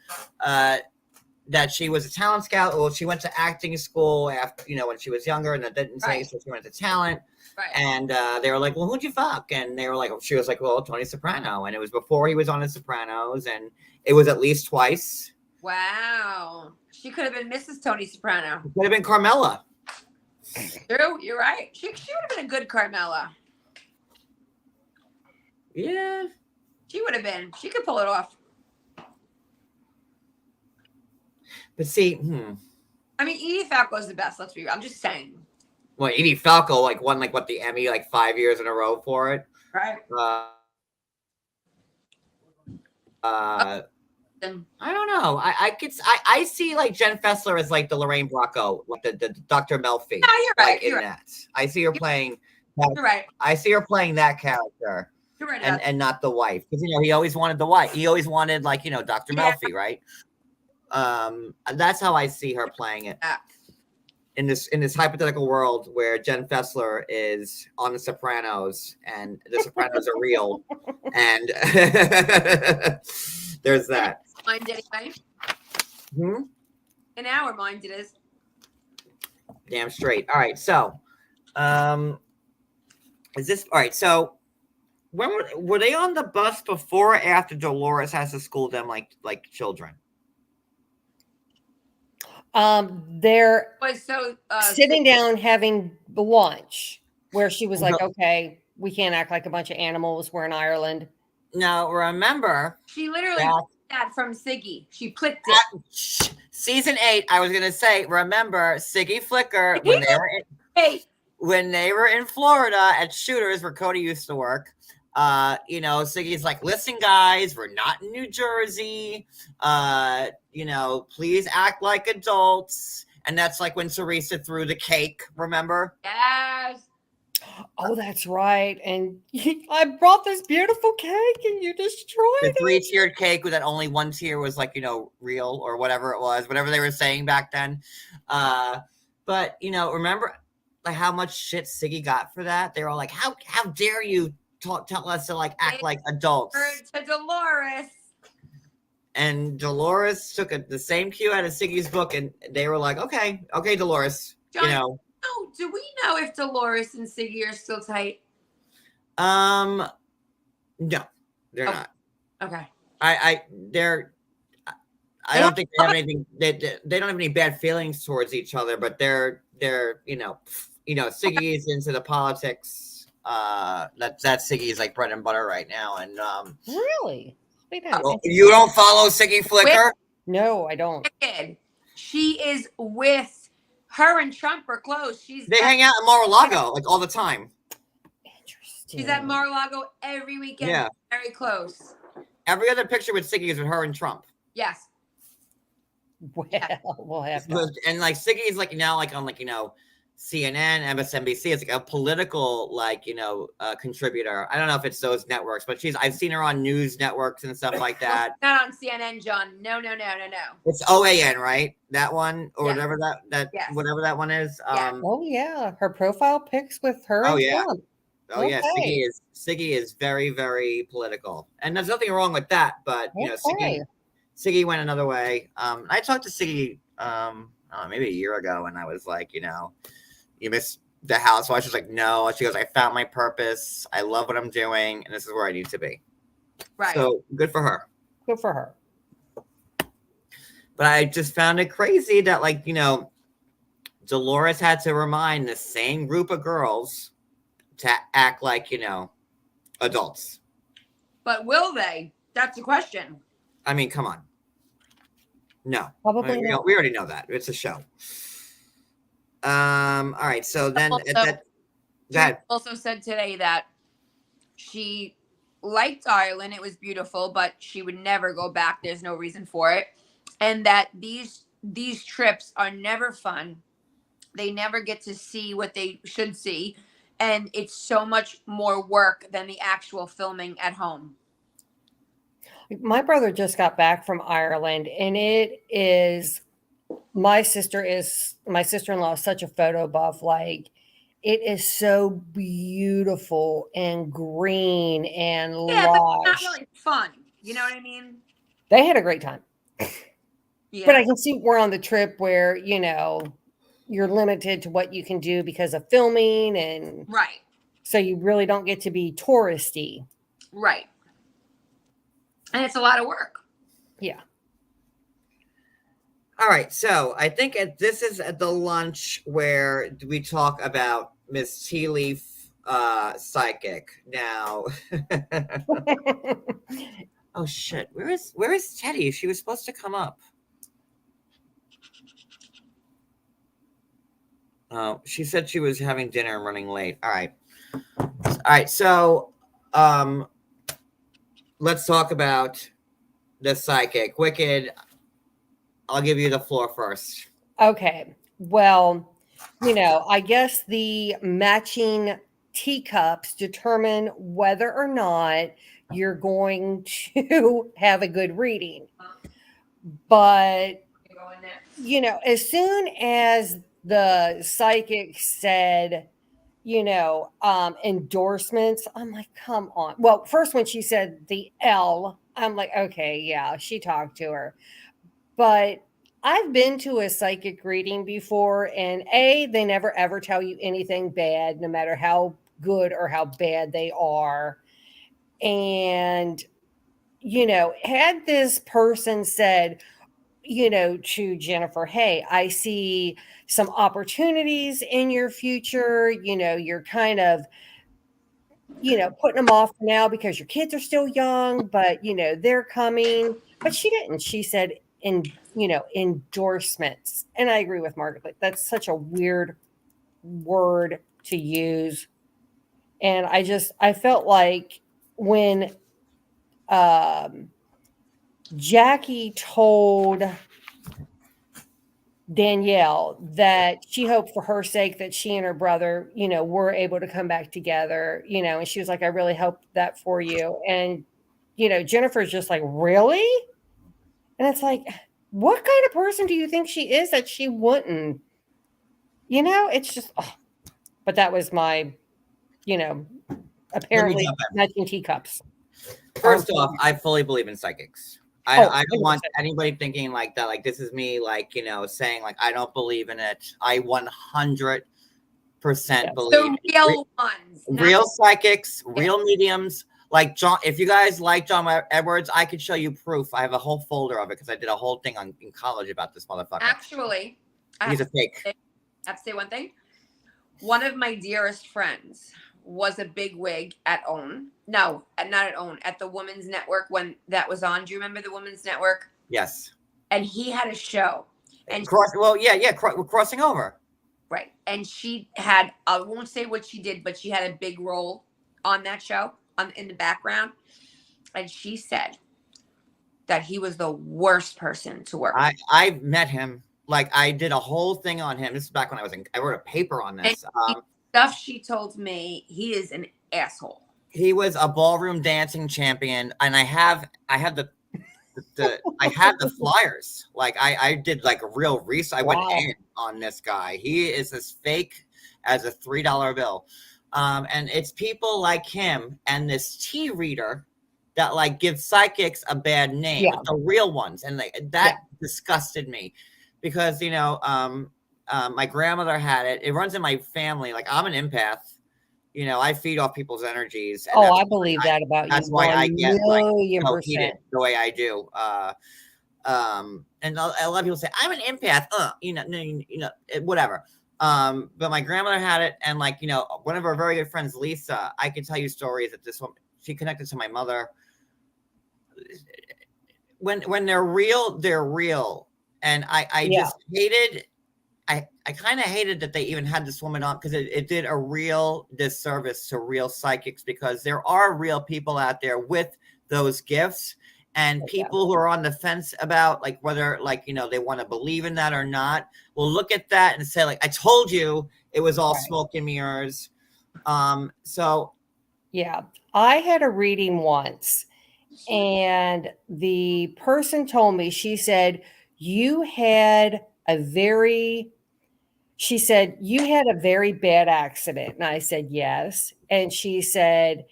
That she was a talent scout. Well, she went to acting school after, when she was younger, and that didn't say, so she went to talent. Right. And they were like, "Well, who'd you fuck?" And they were like, she was like, "Well, Tony Soprano," and it was before he was on The Sopranos, and it was at least twice. Wow. She could have been Mrs. Tony Soprano. It could have been Carmela. True, you're right. She would have been a good Carmela. Yeah. She would have been. She could pull it off. But see, I mean, Edie Falco is the best. Let's be real. I'm just saying. Well, Edie Falco won the Emmy 5 years in a row for it. Right. I don't know. I see Jen Fessler as the Lorraine Bracco, like the Dr. Melfi. No, you're right. You're right. That. I see her playing. You're right. I see her playing that character. You're right. And not the wife, because he always wanted the wife. He always wanted Dr. Melfi, right? That's how I see her playing it. In this hypothetical world where Jen Fessler is on The Sopranos and The Sopranos are real, and there's that. Mind anyway. In our mind, it is. Damn straight. All right, so, is this all right? So, when were they on the bus before or after Dolores has to school them like children? They're So sitting down having the lunch where she was like, "Okay, we can't act like a bunch of animals. We're in Ireland." Now, remember, she literally got that from Siggy. She plicked it. Season 8. I was gonna say, remember Siggy Flicker when they were in Florida at Shooters where Cody used to work. Siggy's like, "Listen, guys, we're not in New Jersey. Please act like adults." And that's when Teresa threw the cake, remember? Yes. Oh, that's right. And I brought this beautiful cake and you destroyed The it. 3-tiered cake with that only one tier was like, real or whatever it was, whatever they were saying back then. But remember like how much shit Siggy got for that? They were all like, how dare you tell us to like act like adults? To Dolores. And Dolores took the same cue out of Siggy's book, and they were like, okay, Dolores, John, do we know if Dolores and Siggy are still tight? No, they're not. Okay. I don't think they have anything. They don't have any bad feelings towards each other, but they're Siggy is into the politics. That's Siggy's like bread and butter right now, and Really? you don't follow Siggy Flicker? No, I don't. She is with her and Trump are close. They hang out at Mar-a-Lago like all the time. Interesting. She's at Mar-a-Lago every weekend. Yeah. Very close. Every other picture with Siggy is with her and Trump. Yes. Well, we'll have to. And like Siggy is like now like on like CNN, MSNBC. It's like a political contributor. I don't know if it's those networks, but I've seen her on news networks and stuff like that. Not on CNN, John. No. It's OAN, right? That one or Yes. whatever that Yes. whatever that one is. Yeah. Oh yeah, her profile pics with her. Oh, and yeah. Trump. Oh yeah, Okay. Siggy is very, very political, and there's nothing wrong with that. But Okay. Siggy went another way. I talked to Siggy maybe a year ago, and I was like, you miss the housewife. She's like, no. She goes, I found my purpose. I love what I'm doing, and this is where I need to be. Right. So good for her. Good for her. But I just found it crazy that Dolores had to remind the same group of girls to act like adults. But will they? That's the question. I mean, come on. No. Probably not. We already know that. It's a show. All right. So then Teresa also said today that she liked Ireland. It was beautiful, but she would never go back. There's no reason for it. And that these trips are never fun. They never get to see what they should see. And it's so much more work than the actual filming at home. My brother just got back from Ireland, and it is my sister-in-law is such a photo buff. Like, it is so beautiful and green and Yeah, but lush. it's not really fun. You know what I mean? They had a great time. Yeah. But I can see we're on the trip where, you're limited to what you can do because of filming, and Right. so you really don't get to be touristy. Right. And it's a lot of work. Yeah. All right. So I think this is at the lunch where we talk about Miss Tea Leaf psychic. Now, oh shit. Where is Teddy? She was supposed to come up. Oh, she said she was having dinner and running late. All right. So, let's talk about the psychic. Wicked, I'll give you the floor first. Okay. Well, I guess the matching teacups determine whether or not you're going to have a good reading. But, as soon as the psychic said, endorsements, I'm like, come on. Well, first when she said the L, I'm like, okay, yeah, she talked to her. But I've been to a psychic reading before, and they never ever tell you anything bad, no matter how good or how bad they are. And, had this person said, to Jennifer, hey, I see some opportunities in your future. You're kind of, putting them off now because your kids are still young, but, they're coming. But she didn't. She said, endorsements. And I agree with Margaret. That's such a weird word to use. And I felt like when Jackie told Danielle that she hoped for her sake that she and her brother, were able to come back together, and she was like, I really hope that for you. And, Jennifer's just like, really? And it's like, what kind of person do you think she is that she wouldn't? It's just, but that was my, apparently jump in. matching teacups. First off, I fully believe in psychics. I don't 100%. want anybody thinking like that, like this is me, like, saying like I don't believe in it. I 100% believe The real ones. not real psychics, real mediums. Like John, if you guys like John Edwards, I could show you proof. I have a whole folder of it because I did a whole thing in college about this motherfucker. Actually, He's a fake. I have to say one thing. One of my dearest friends was a big wig at OWN. No, not at OWN, at the Women's Network when that was on. Do you remember the Women's Network? Yes. And he had a show. And we're crossing over. right. And she had, I won't say what she did, but she had a big role on that show in the background. And she said that he was the worst person to work with. I met him. Like I did a whole thing on him. This is back when I wrote a paper on this. Stuff she told me, he is an asshole. He was a ballroom dancing champion, and I have the flyers. Like I did like a real research. I went in on this guy. He is as fake as a $3 bill. And it's people like him and this tea reader that like give psychics a bad name, the real ones. And that disgusted me because, my grandmother had it. It runs in my family. Like I'm an empath. I feed off people's energies. And I believe that about you. That's why I get heated the way I do. And a lot of people say I'm an empath. Whatever. But my grandmother had it, and one of our very good friends, Lisa, I can tell you stories that this woman, she connected to my mother. When they're real, they're real. And I just hated, I kind of hated that they even had this woman on because it did a real disservice to real psychics because there are real people out there with those gifts and people who are on the fence about like whether they want to believe in that or not will look at that and say like, I told you it was all smoke and mirrors. I had a reading once and the person told me, she said, you had a very bad accident. And I said, yes. And she said,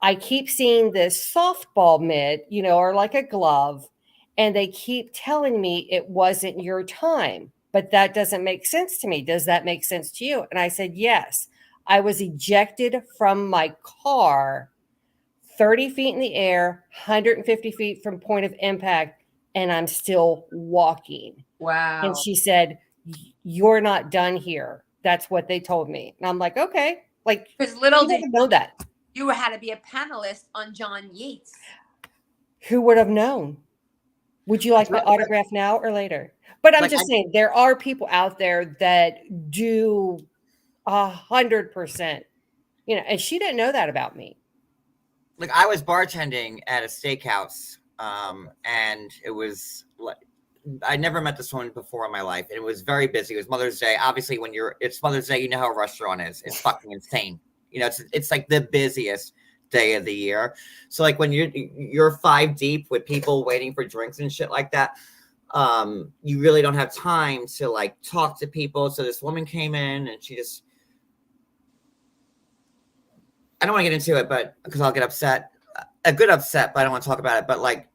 I keep seeing this softball mitt, or like a glove, and they keep telling me it wasn't your time, but that doesn't make sense to me. Does that make sense to you? And I said, yes. I was ejected from my car 30 feet in the air, 150 feet from point of impact, and I'm still walking. Wow. And she said, you're not done here. That's what they told me. And I'm like, okay. Like, because little did you know that. You had to be a panelist on John Yates. Who would have known? Would you like my autograph now or later? But I'm just saying, there are people out there that do 100%, and she didn't know that about me. Like I was bartending at a steakhouse, and it was like, I never met this woman before in my life. And it was very busy. It was Mother's Day. Obviously, when it's Mother's Day, you know how a restaurant is. It's fucking insane. It's like the busiest day of the year. So like when you're 5 deep with people waiting for drinks and shit like that, you really don't have time to like talk to people. So this woman came in and she just, I don't want to get into it, but because I'll get upset, a good upset, but I don't want to talk about it. But like,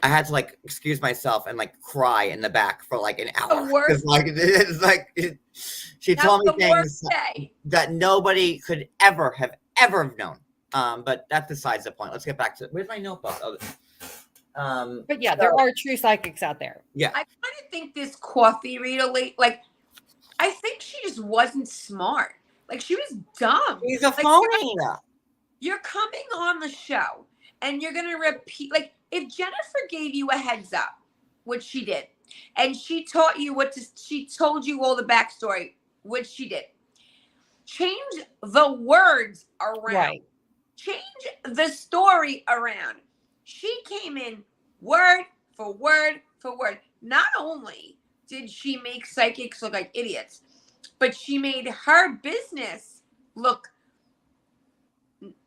I had to like excuse myself and like cry in the back for like an hour. She told me things that nobody could ever have known. But that's besides the point. Let's get back to it. Where's my notebook? But yeah, there are true psychics out there. Yeah. I kind of think this coffee reader, I think she just wasn't smart. Like she was dumb. She's a phony. You're coming on the show and you're going to repeat, like, if Jennifer gave you a heads up, which she did, and she taught you she told you all the backstory, which she did, change the words around, right. Change the story around. She came in word for word for word. Not only did she make psychics look like idiots, but she made her business look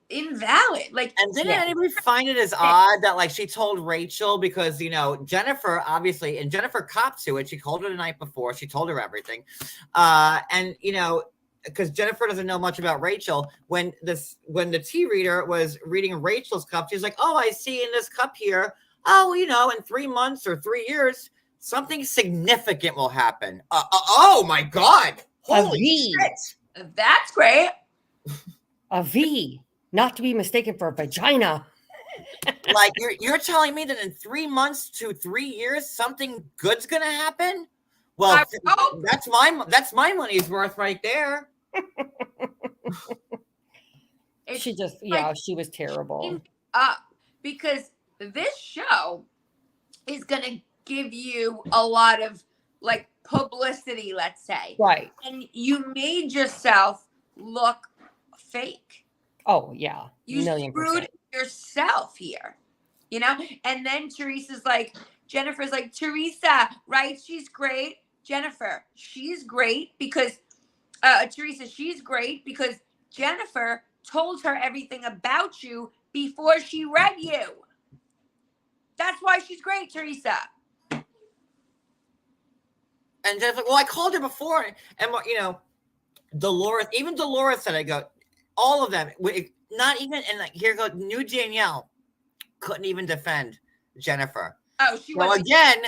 invalid. Like, And didn't Yeah. anybody find it as odd that like she told Rachel because Jennifer obviously, and Jennifer copped to it. She called her the night before. She told her everything, and because Jennifer doesn't know much about Rachel. When the tea reader was reading Rachel's cup, she's like, "Oh, I see in this cup here. Oh, in 3 months or 3 years, something significant will happen." Oh my God! Holy V. shit! that's great. A V, not to be mistaken for a vagina. Like you're telling me that in 3 months to 3 years something good's gonna happen? Well, I hope. that's my money's worth right there. It's She just, like she was terrible. up because this show is gonna give you a lot of like publicity, let's say, Right. and you made yourself look fake. Oh, yeah. You Million screwed percent. yourself here, And then Jennifer's like, Teresa, right? She's great. Jennifer, she's great because, Teresa, she's great because Jennifer told her everything about you before she read you. That's why she's great, Teresa. And Jennifer's like, well, I called her before, and Dolores, even Dolores said, I go, all of them, not even, and like here goes new Danielle, couldn't even defend Jennifer. Oh, she Well, was again,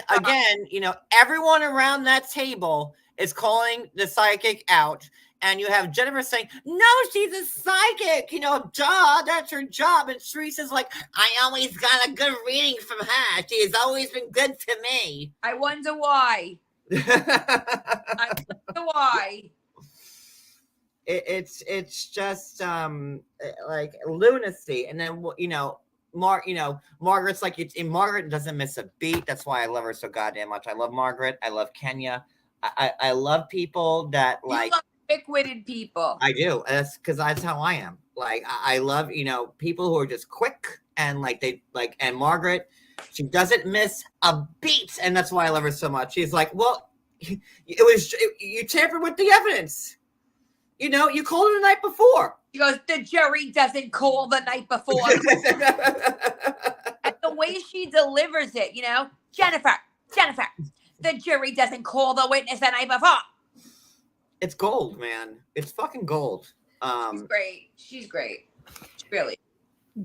everyone around that table is calling the psychic out, and you have Jennifer saying, "No, she's a psychic. Duh, that's her job." And Teresa's like, "I always got a good reading from her. She has always been good to me." I wonder why. I wonder why. It's just like lunacy, and then Margaret's like, Margaret doesn't miss a beat. That's why I love her so goddamn much. I love Margaret. I love Kenya. I love people that like. You love quick-witted people. I do. That's because that's how I am. Like I love people who are just quick and and Margaret, she doesn't miss a beat, and that's why I love her so much. She's like, well, you tampered with the evidence. You called her the night before. She goes, the jury doesn't call the night before. And the way she delivers it, Jennifer, the jury doesn't call the witness the night before. It's gold, man. It's fucking gold. She's great. Really.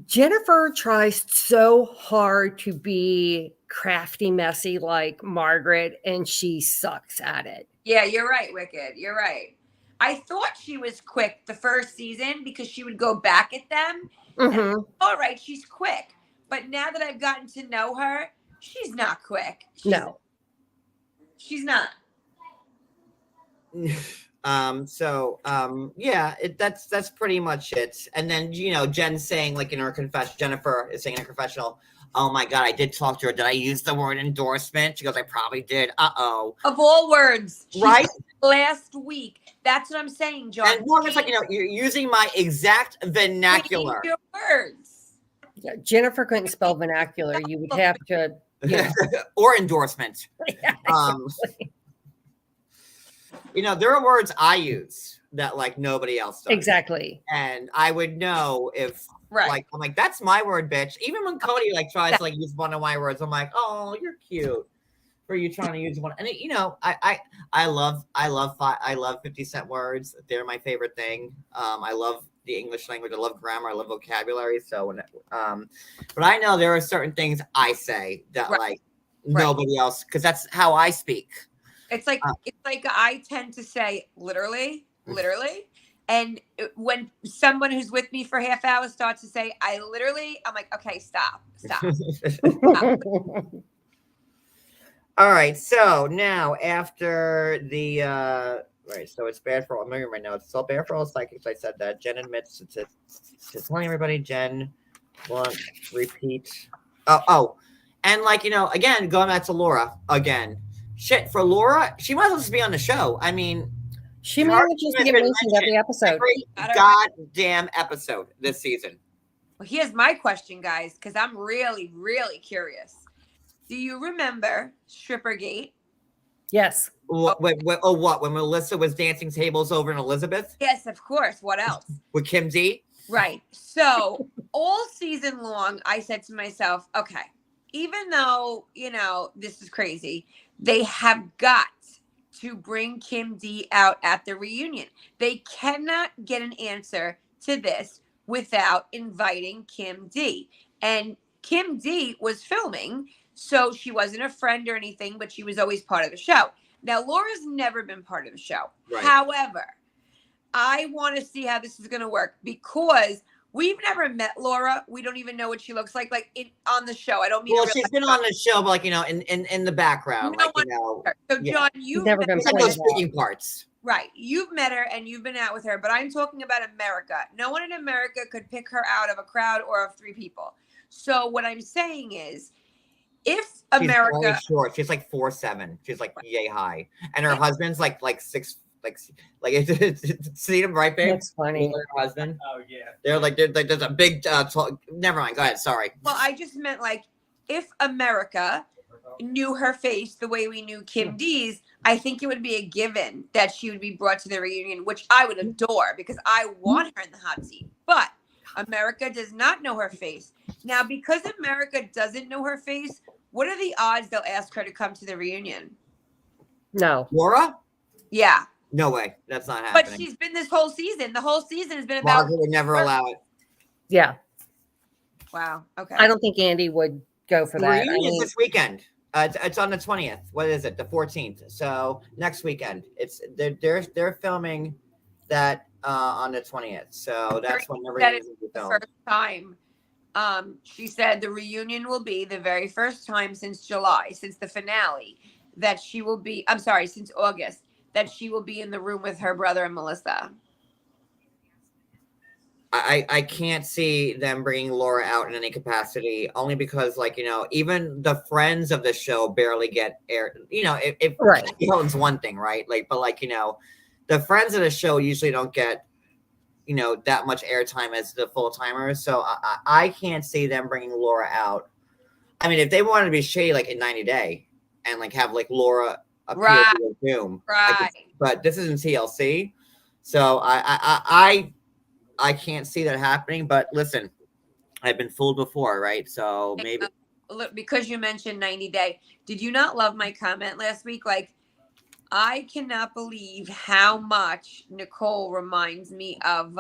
Jennifer tries so hard to be crafty, messy like Margaret, and she sucks at it. Yeah, you're right, Wicked. You're right. I thought she was quick the first season because she would go back at them. Mm-hmm. All right, she's quick. But now that I've gotten to know her, she's not quick. She's not. That's pretty much it. And then Jen's saying, like, in her confession, Jennifer is saying in her confessional, "Oh my God, I did talk to her. Did I use the word endorsement?" She goes, "I probably did." Uh-oh. Of all words, right? Last week. That's what I'm saying, John. And Morgan's like, you're using my exact vernacular. Your words. Yeah, Jennifer couldn't spell vernacular. You would have to, or endorsement. Yeah, there are words I use that like nobody else does. Exactly. And I would know if like I'm like, that's my word, bitch. Even when Cody like tries to like use one of my words, I'm like, oh, you're cute. For you trying to use one, and I love 50-cent words. They're my favorite thing. I love the English language. I love grammar. I love vocabulary. So but I know there are certain things I say that like nobody else, because that's how I speak. It's like I tend to say literally, and when someone who's with me for half hour starts to say I literally, I'm like, okay, stop. All right, so now after the so it's bad for all. I'm looking at my notes. It's all bad for all psychics. I said that. Jen admits to telling everybody. Jen won't repeat. Oh, and again, going back to Laura again. Shit, for Laura, she might as well just be on the show. I mean, she manages to get mentioned every episode. Every goddamn episode this season. Well, here's my question, guys, because I'm really, really curious. Do you remember Strippergate? Yes. What? What? When Melissa was dancing tables over in Elizabeth Yes, of course. What else? with Kim D? Right. So all season long, I said to myself, okay, even though, this is crazy, they have got to bring Kim D out at the reunion. They cannot get an answer to this without inviting Kim D. And Kim D was filming, so she wasn't a friend or anything, but she was always part of the show. Now, Laura's never been part of the show. Right. However, I want to see how this is going to work because we've never met Laura. We don't even know what she looks like on the show. I don't mean. Well, she's been on the show, but like in the background, No like one So, yeah. John, you've Never met been her. like pointed those speaking parts. Right. You've met her and you've been out with her, but I'm talking about America. No one in America could pick her out of a crowd or of 3 people. So what I'm saying is, if She's very America, short. She's like 4'7". She's like yay high, and her husband's like 6. See him right, babe? That's funny. Her husband. Oh yeah. They're like there's a big. Never mind. Go ahead. Sorry. well, I just meant like if America knew her face the way we knew Kim D's, I think it would be a given that she would be brought to the reunion, which I would adore because I want her in the hot seat. But America does not know her face. Now, because America doesn't know her face, what are the odds they'll ask her to come to the reunion? No. Laura? Yeah. No way. That's not happening. But she's been this whole season. The whole season has been about. Margaret would never allow it. Yeah. Wow. Okay. I don't think Andy would go for The that. reunion's this weekend. It's on the 20th. What is it? The 14th. So next weekend. They're filming that on the 20th. So that's when That everything is will be the filmed. first time. She said the reunion will be the very first time since July, since the finale, that she will be. I'm sorry, since August, that she will be in the room with her brother and Melissa. I can't see them bringing Laura out in any capacity, only because, like, even the friends of the show barely get air. If Right. she owns one thing, right? Like, but like, the friends of the show usually don't get, that much airtime as the full timers. So I can't see them bringing Laura out. I mean, if they wanted to be shady, like in 90 Day, and like have like Laura appear Right. to the Zoom, Right. but this isn't TLC, so I can't see that happening, but listen, I've been fooled before, right? So maybe. Look, because you mentioned 90 Day, did you not love my comment last week? Like, I cannot believe how much Nicole reminds me of,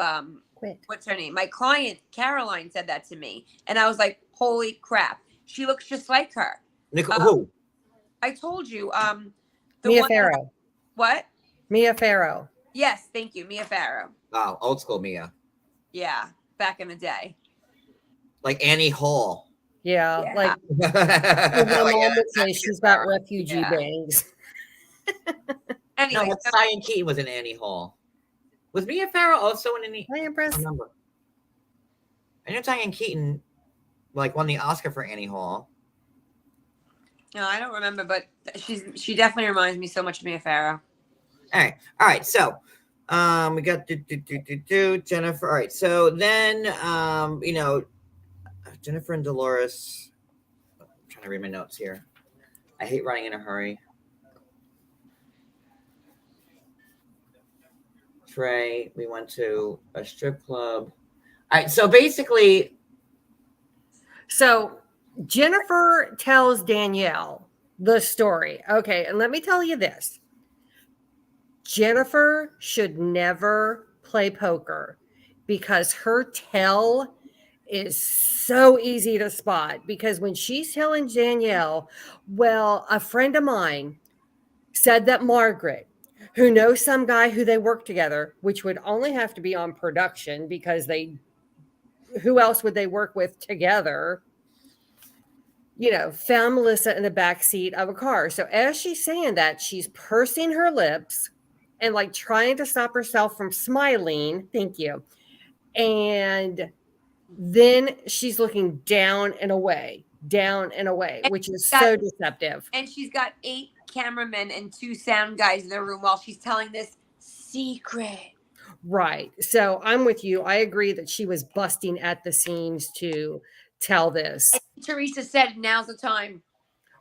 Quit. what's her name? My client, Caroline, said that to me. And I was like, holy crap. She looks just like her. Nicole, who? I told you. The Mia one- Farrow. What? Mia Farrow. Yes, thank you. Mia Farrow. Oh, old school Mia. Yeah, back in the day. Like Annie Hall. Yeah. Yeah. Like Like, my mom yeah, would say she's got refugee Yeah. bangs. Anyway, no, but Cyan Keaton was in Annie Hall. Was Mia Farrow also in Annie? I I impressed. don't remember. I know Diane Keaton like won the Oscar for Annie Hall. no, I don't remember, but she definitely reminds me so much of Mia Farrow. All right. So, we got Jennifer. All right. So then, Jennifer and Dolores. I'm trying to read my notes here. I hate running in a hurry. Trey, we went to a strip club. All right. So basically, So Jennifer tells Danielle the story. Okay, and let me tell you this. Jennifer should never play poker because her tell is so easy to spot. Because when she's telling Danielle, well, a friend of mine said that Margaret, who knows some guy who they work together, which would only have to be on production because who else would they work with together? Found Melissa in the back seat of a car. So as she's saying that, she's pursing her lips and like trying to stop herself from smiling. Thank you. And then she's looking down and away, which is so deceptive. And she's got 8 cameramen and 2 sound guys in the room while she's telling this secret. Right. So I'm with you. I agree that she was busting at the seams to tell this. Teresa said, now's the time.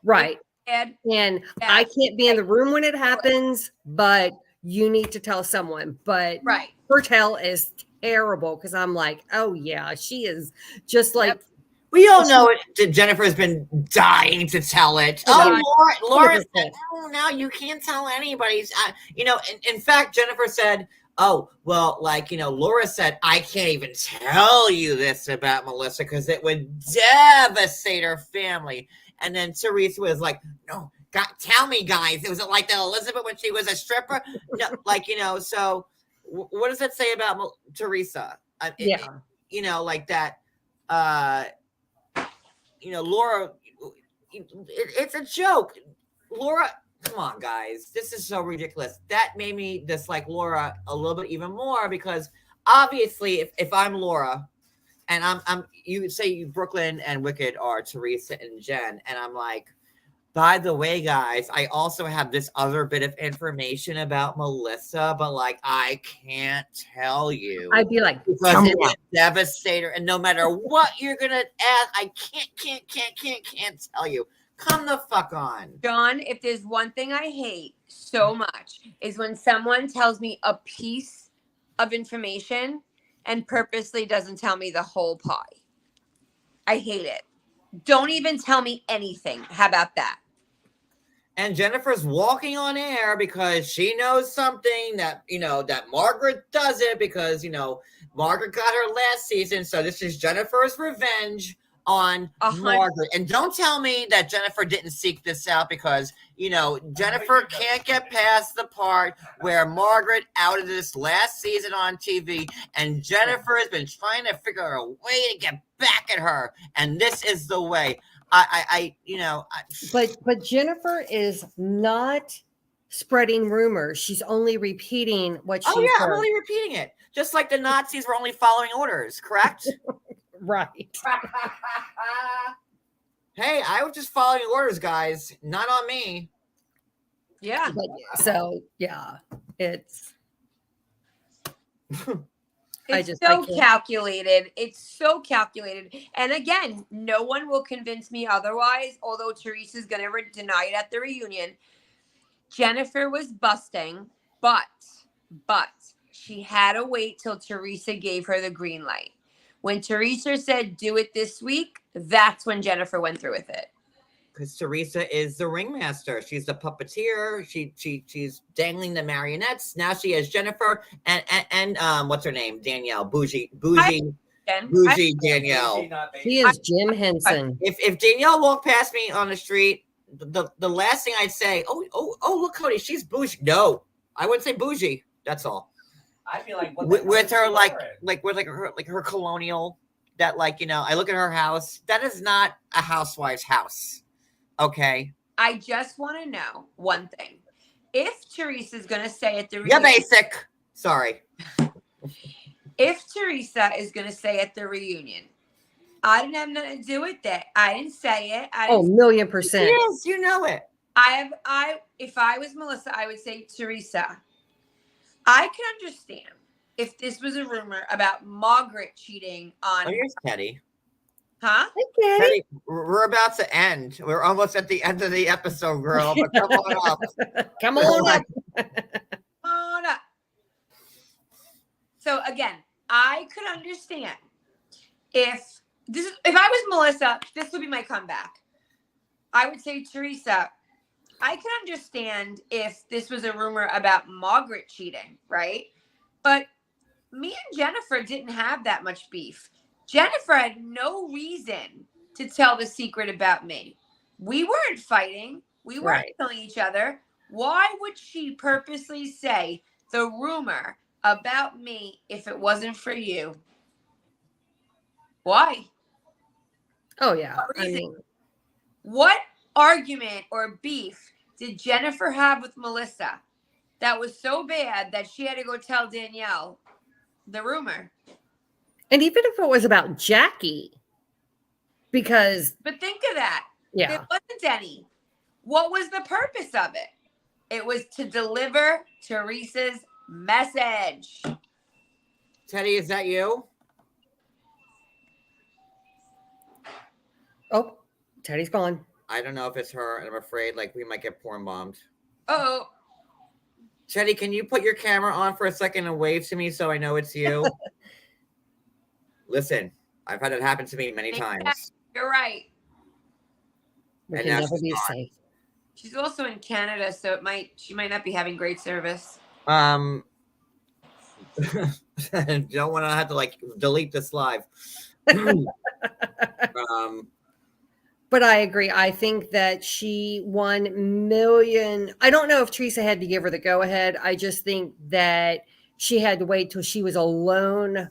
Right. Ed, and yes. I can't be in the room when it happens, but you need to tell someone. But Right. her tell is terrible because I'm like, oh yeah, she is just like We all know it. Jennifer's been dying to tell it. Oh, Oh, Laura said, 100%. oh, no, you can't tell anybody. In fact, Jennifer said, oh, well, Laura said, I can't even tell you this about Melissa because it would devastate her family. And then Teresa was like, no, God, tell me, guys. It was like the Elizabeth when she was a stripper. No, so what does that say about Teresa? Yeah. Like that. Laura, it's a joke. Laura, come on, guys. This is so ridiculous. That made me dislike Laura a little bit even more because obviously if I'm Laura and I'm you say Brooklyn and Wicked are Teresa and Jen, and I'm like, by the way, guys, I also have this other bit of information about Melissa, but I can't tell you. I'd be like, because it would devastate her. And no matter what you're gonna ask, I can't tell you. Come the fuck on. John, if there's one thing I hate so much is when someone tells me a piece of information and purposely doesn't tell me the whole pie. I hate it. Don't even tell me anything. How about that? And Jennifer's walking on air because she knows something that, that Margaret doesn't because, Margaret got her last season. So this is Jennifer's revenge on Margaret. And don't tell me that Jennifer didn't seek this out because, Jennifer can't get past the part where Margaret outed this last season on TV. And Jennifer has been trying to figure out a way to get back at her. And this is the way. But Jennifer is not spreading rumors. She's only repeating what she's I'm only repeating it. Just like the Nazis were only following orders, correct? Right. Hey, I was just following orders, guys. Not on me. Yeah. So yeah, it's calculated. It's so calculated. And again, no one will convince me otherwise, although Teresa's going to deny it at the reunion. Jennifer was busting, but she had to wait till Teresa gave her the green light. When Teresa said, do it this week, that's when Jennifer went through with it. Because Teresa is the ringmaster. She's the puppeteer. She's dangling the marionettes. Now she has Jennifer and what's her name? Danielle. Bougie Danielle. She is Jim Henson. If Danielle walked past me on the street, the last thing I'd say, oh, look, Cody, she's bougie. No, I wouldn't say bougie. That's all. I feel like with her her colonial that I look at her house. That is not a housewife's house. Okay. I just want to know one thing. If Teresa's going to say at the reunion. Yeah, basic. Sorry. If Teresa is going to say at the reunion, I didn't have nothing to do with that. I didn't say it. $1,000,000%. Yes, you know it. If I was Melissa, I would say, Teresa, I can understand if this was a rumor about Margaret cheating on. Oh, here's Teddy. Huh? Teddy, we're about to end. We're almost at the end of the episode, girl. But come on up. Come on up. Come on up. So again, I could understand if I was Melissa, this would be my comeback. I would say, Teresa, I can understand if this was a rumor about Margaret cheating, right? But me and Jennifer didn't have that much beef. Jennifer had no reason to tell the secret about me. We weren't fighting. We weren't killing each other. Why would she purposely say the rumor about me if it wasn't for you? Why? Oh, yeah. What argument or beef did Jennifer have with Melissa that was so bad that she had to go tell Danielle the rumor? And even if it was about Jackie, because. But think of that. Yeah. It wasn't any. What was the purpose of it? It was to deliver Teresa's message. Teddy, is that you? Oh, Teddy's gone. I don't know if it's her, and I'm afraid like we might get porn bombed. Oh, Chetty, can you put your camera on for a second and wave to me so I know it's you? Listen, I've had it happen to me many times. you're right. We And can now never she's be gone. safe. She's also in Canada, so she might not be having great service. Don't want to have to like delete this live. But I agree. I think that she 1,000,000. I don't know if Teresa had to give her the go ahead. I just think that she had to wait till she was alone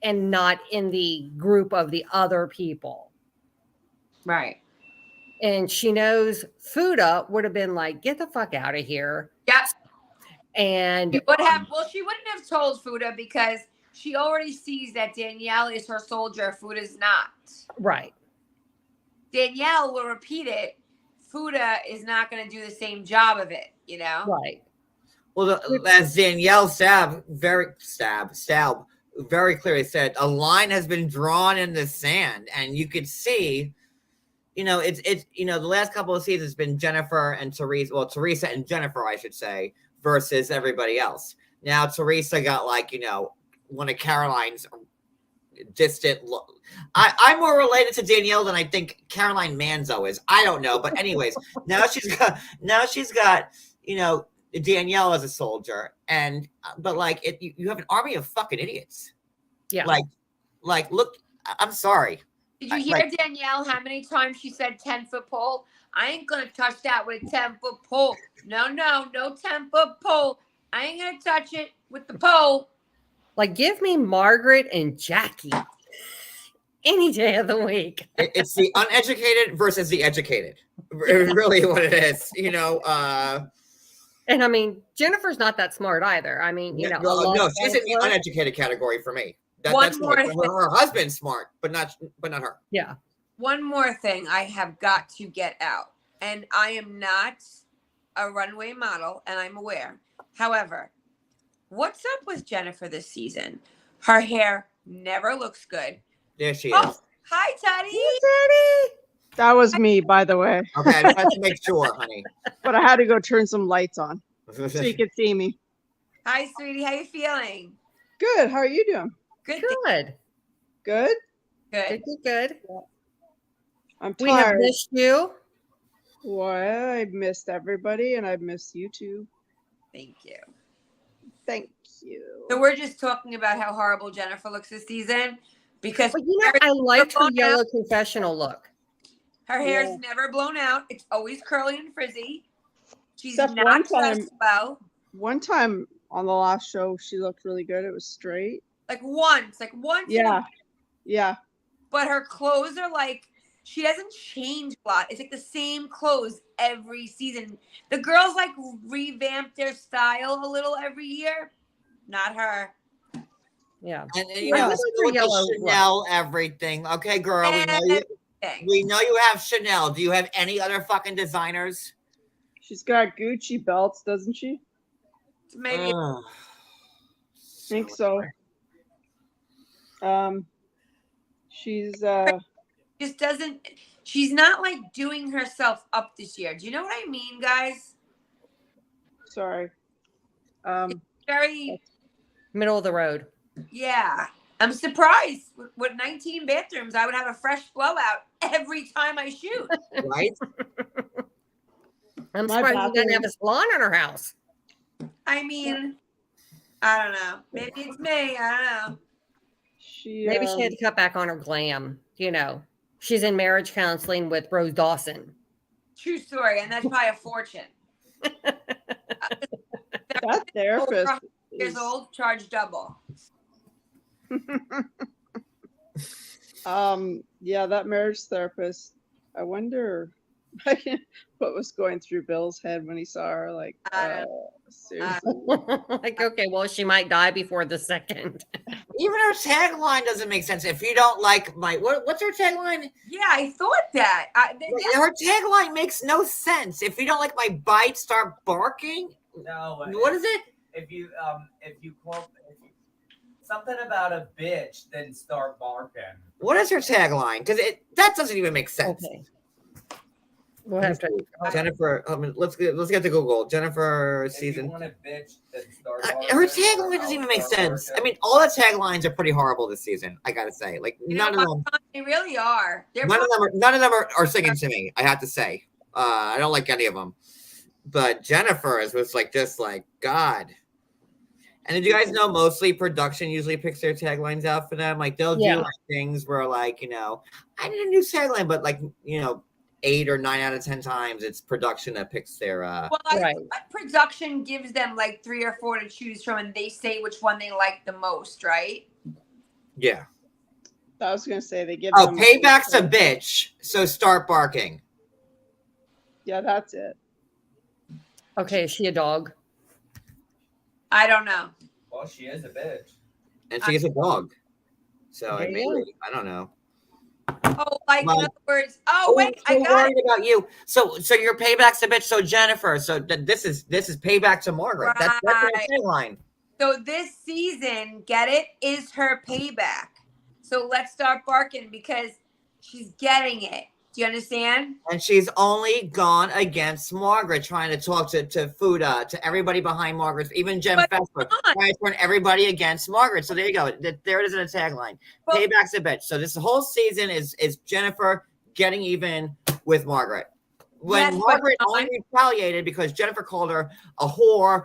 and not in the group of the other people. Right. And she knows Fuda would have been like, get the fuck out of here. Yep. And She wouldn't have told Fuda because she already sees that Danielle is her soldier. Fuda's not. right. Danielle will repeat it. Fuda is not going to do the same job of it, you know? Right. Well, as Danielle Stab very clearly said, a line has been drawn in the sand, and you could see, it's the last couple of seasons has been Jennifer and Teresa. Well, Teresa and Jennifer, I should say, versus everybody else. Now Teresa got one of Caroline's distant. I'm more related to Danielle than I think Caroline Manzo is. I don't know, but anyways, now she's got Danielle as a soldier, but you have an army of fucking idiots. Yeah. Look, I'm sorry. Did you hear Danielle how many times she said 10-foot pole? I ain't going to touch that with a 10-foot pole. No 10-foot pole. I ain't going to touch it with the pole. Like, give me Margaret and Jackie any day of the week. It's the uneducated versus the educated. Really what it is, And I mean, Jennifer's not that smart either. I mean, no, she's in the uneducated category for me. That's her husband's smart, but not her. Yeah. One more thing I have got to get out, and I am not a runway model, and I'm aware. However, what's up with Jennifer this season? Her hair never looks good. There she Oh, is. hi, Teddy. That was me, by the way. Okay, I had to make sure, honey. But I had to go turn some lights on so you could see me. Hi, sweetie. How you feeling? Good. How are you doing? Good. Good. Good? Good. Good. I'm We have tired. missed you. Well, I missed everybody, and I've missed you too. Thank you. Thank you. So we're just talking about how horrible Jennifer looks this season because But I liked her yellow confessional look. her hair's never blown out. It's always curly and frizzy. She's Except not dressed well. One time on the last show, she looked really good. It was straight. Like once. Yeah. Yeah. But her clothes are she doesn't change a lot. It's like the same clothes every season. The girls revamp their style a little every year. Not her. Yeah. And I like her with yellow the Chanel everything. Okay, girl, we know you have Chanel. Do you have any other fucking designers? She's got Gucci belts, doesn't she? Maybe. I think so. She's not doing herself up this year. Do you know what I mean, guys? Sorry. Very Middle of the road. Yeah. I'm surprised with 19 bathrooms, I would have a fresh blowout every time I shoot. Right? I'm surprised she doesn't have a salon in her house. I mean, I don't know. Maybe it's me. I don't know. Maybe she had to cut back on her glam. She's in marriage counseling with Rose Dawson. True story. And that's probably a fortune. That therapist years old, charge double. Yeah, that marriage therapist. I wonder what was going through Bill's head when he saw her. Seriously. Okay, well, she might die before the second. Even her tagline doesn't make sense. If you don't like my what's her tagline? Yeah, I thought that. Her tagline makes no sense. If you don't like my bite, start barking. No. What is it? If you quote something about a bitch, then start barking. What is her tagline? Because that doesn't even make sense. Okay. We'll have to. Jennifer, let's get to Google. Jennifer If you season. want a bitch that's Star Her tagline doesn't even make sense. I mean, all the taglines are pretty horrible this season. I gotta say, like You know none of them. what? They really are. They're None of them are singing to me. I have to say, I don't like any of them. But Jennifer's was like just like God. And did you guys know mostly production usually picks their taglines out for them? Like they'll Yeah. do like things where like I need a new tagline, but like 8 or 9 out of 10 times it's production that picks their. Well, Right. production gives them like 3 or 4 to choose from, and they say which one they like the most, right? Yeah. I was gonna say they give. Oh, them payback's a bitch. So start barking. Yeah, that's it. Okay, is she a dog? I don't know. Well, she is a bitch. And she is a dog. So There you maybe I don't know. Oh, like Well, in other words, oh wait, so I got worried it. about you. So your payback's a bitch. So Jennifer. So this is payback to Margaret. That's their Right. tagline. So this season, get it, is her payback. So let's start barking because she's getting it. Do you understand? And she's only gone against Margaret, trying to talk to Fuda, to everybody behind Margaret, even Jen But Fessler, come on. trying to turn everybody against Margaret. So there you go. There it is in a tagline. Well- Payback's a bitch. So this whole season is Jennifer getting even with Margaret. When Yes, but Margaret only retaliated because Jennifer called her a whore.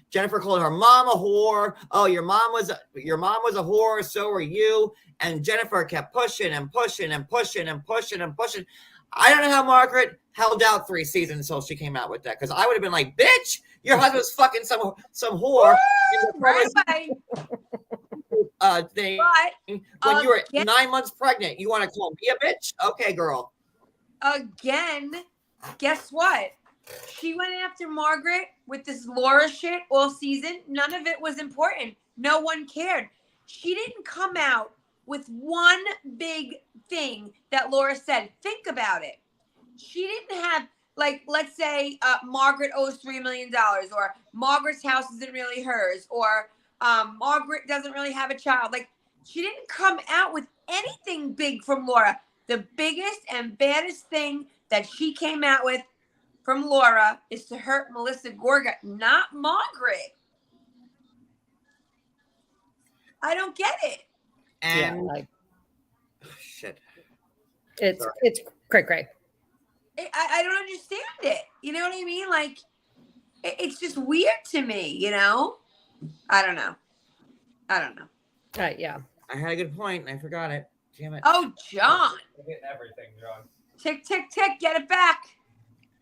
Jennifer called her mom a whore. Oh, your mom was a whore. So are you. And Jennifer kept pushing and pushing and pushing and pushing and pushing. I don't know how Margaret held out 3 seasons until she came out with that. Because I would have been like, bitch, your husband's fucking some whore. Right. Thing. But When you were again- 9 months pregnant, you want to call me a bitch? Okay, girl. again, guess what? She went after Margaret with this Laura shit all season. None of it was important. No one cared. She didn't come out with one big thing that Laura said. Think about it. She didn't have, like, let's say Margaret owes $3 million, or Margaret's house isn't really hers, or Margaret doesn't really have a child. Like, she didn't come out with anything big from Laura. The biggest and baddest thing that she came out with from Laura is to hurt Melissa Gorga, not Margaret. I don't get it. Yeah, And like, shit. it's Sorry. cray. I don't understand it. You know what I mean? Like, it's just weird to me, you know? I don't know. Yeah. I had a good point and I forgot it. Damn it. Oh, John. You're getting everything, John. Tick, tick, tick. Get it back.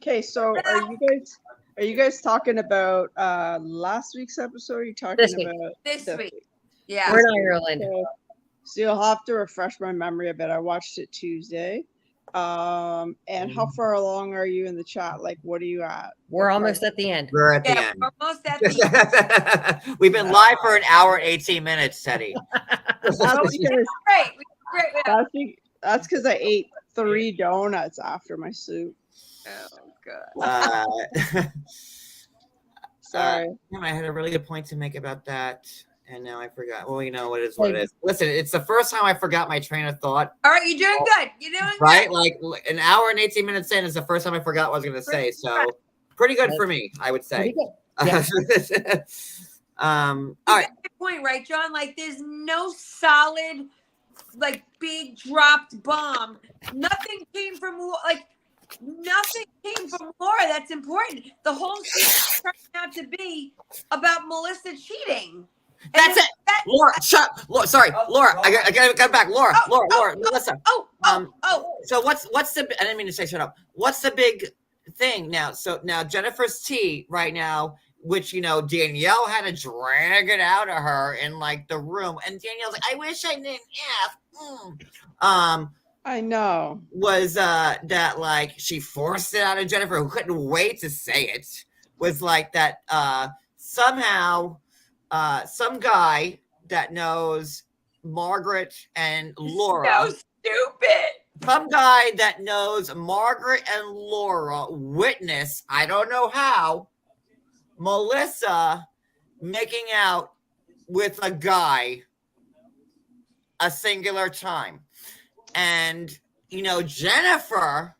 Okay, so are you guys talking about last week's episode? Or are you talking This week. about This week. Yeah. We're in Ireland. So you'll have to refresh my memory a bit. I watched it Tuesday. And how far along are you in the chat? Like, what are you at? We're almost at the end. We're at the Yeah, end. we're almost at the We've been live for an hour and 18 minutes, Teddy. That's because great. Great. that's because I ate 3 donuts after my soup. Oh, God. Sorry. I had a really good point to make about that, and now I forgot. Well, you know what it is. What it is. Listen, it's the first time I forgot my train of thought. All right, you're doing good. You're doing Right, good. like an hour and 18 minutes in is the first time I forgot what I was going to say. So pretty good for me, I would say. Pretty good. All You right. got a good point, right, John? Like, there's no solid, like, big dropped bomb. Nothing came from Laura that's important. The whole season turned out to be about Melissa cheating. And That's then it. Laura, shut. Laura, Laura. I got back. Laura, Melissa. So what's the? I didn't mean to say shut up. What's the big thing now? So now Jennifer's tea right now, which Danielle had to drag it out of her in like the room, and Danielle's like, I wish I didn't have. I know. Was that like she forced it out of Jennifer, who couldn't wait to say it? Was like that somehow some guy that knows Margaret and Laura. So stupid. Some guy that knows Margaret and Laura witness, I don't know how, Melissa making out with a guy a singular time. And, Jennifer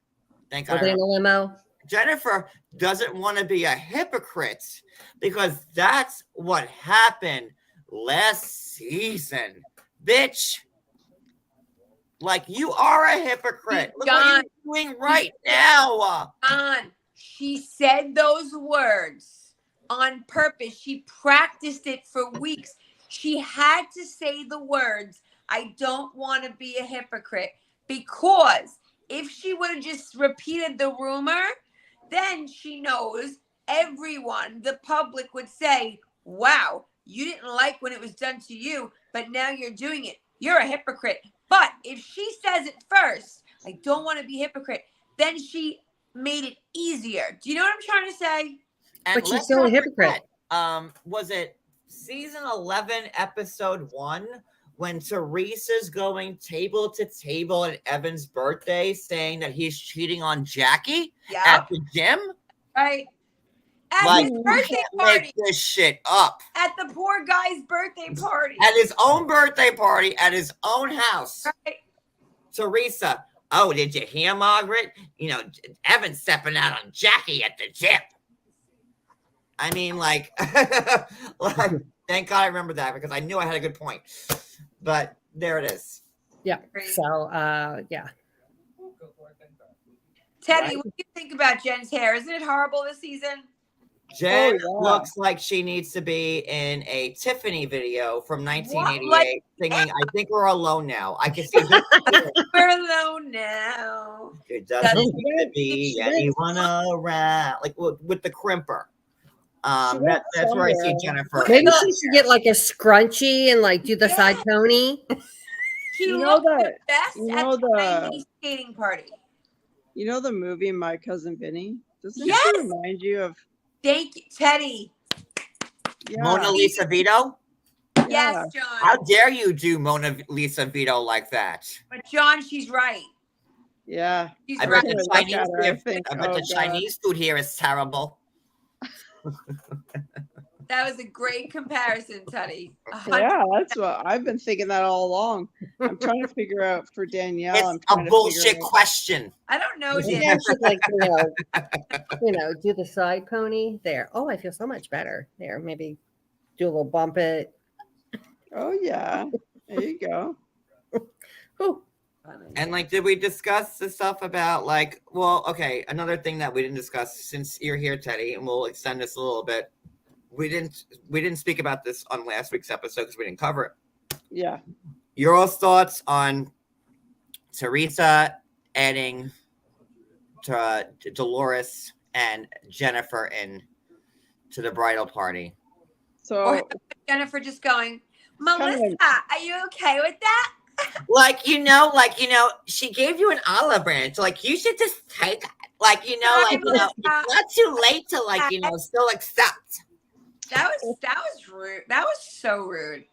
Thank Were God. they in a limo? Jennifer doesn't want to be a hypocrite because that's what happened last season. Bitch, like you are a hypocrite. Look what you're doing right now. She said those words on purpose. She practiced it for weeks. She had to say the words, I don't want to be a hypocrite, because if she would have just repeated the rumor, then she knows everyone, the public would say, wow, you didn't like when it was done to you, but now you're doing it. You're a hypocrite. But if she says it first, I don't want to be a hypocrite, then she made it easier. Do you know what I'm trying to say? And But she's let's still a not hypocrite. forget, was it season 11, episode 1, when Teresa's going table to table at Evan's birthday saying that he's cheating on Jackie at the gym? Right. At Like, his you birthday can't party. make this shit up. At the poor guy's birthday party. At his own birthday party, at his own house. Right. Teresa, oh, did you hear, Margaret? You know, Evan's stepping out on Jackie at the gym. I mean, like, thank God I remember that because I knew I had a good point. But there it is. Yeah. So, yeah. Teddy, what do you think about Jen's hair? Isn't it horrible this season? Jen Oh, yeah. looks like she needs to be in a Tiffany video from 1988 Like- singing I Think We're Alone Now. I can see this. We're alone now. It doesn't seem to be anyone around. Like with the crimper. That's where I see Jennifer. Maybe she should get like a scrunchie and like do the side pony. She You know looked the that- best you at know the the- 90s skating party. You know the movie My Cousin Vinny? Doesn't Yes! it remind you of Thank you, Teddy. Mona Lisa Vito? Yes, John. How dare you do Mona Lisa Vito like that? But John, she's right. Yeah. She's I right. bet the Look Chinese at her, I food, think, I bet oh, the God. Chinese food here is terrible. That was a great comparison, Teddy. Yeah, that's what I've been thinking that all along. I'm trying to figure out for Danielle. I'm It's trying a to bullshit figure out- question. I don't know, Maybe Dan. she should like, do the side pony there. Oh, I feel so much better there. Maybe do a little bump it. Oh yeah, there you go. Ooh. And like, did we discuss the stuff about like, well, okay, another thing that we didn't discuss since you're here, Teddy, and we'll extend this a little bit. We didn't speak about this on last week's episode because we didn't cover it. Yeah. Your all's thoughts on Teresa adding to Dolores and Jennifer in to the bridal party? Or So Jennifer just going, Melissa, Kind are you okay with that? Like, she gave you an olive branch. Like, you should just take it. Like, it's not too late to still accept. That was rude. That was so rude.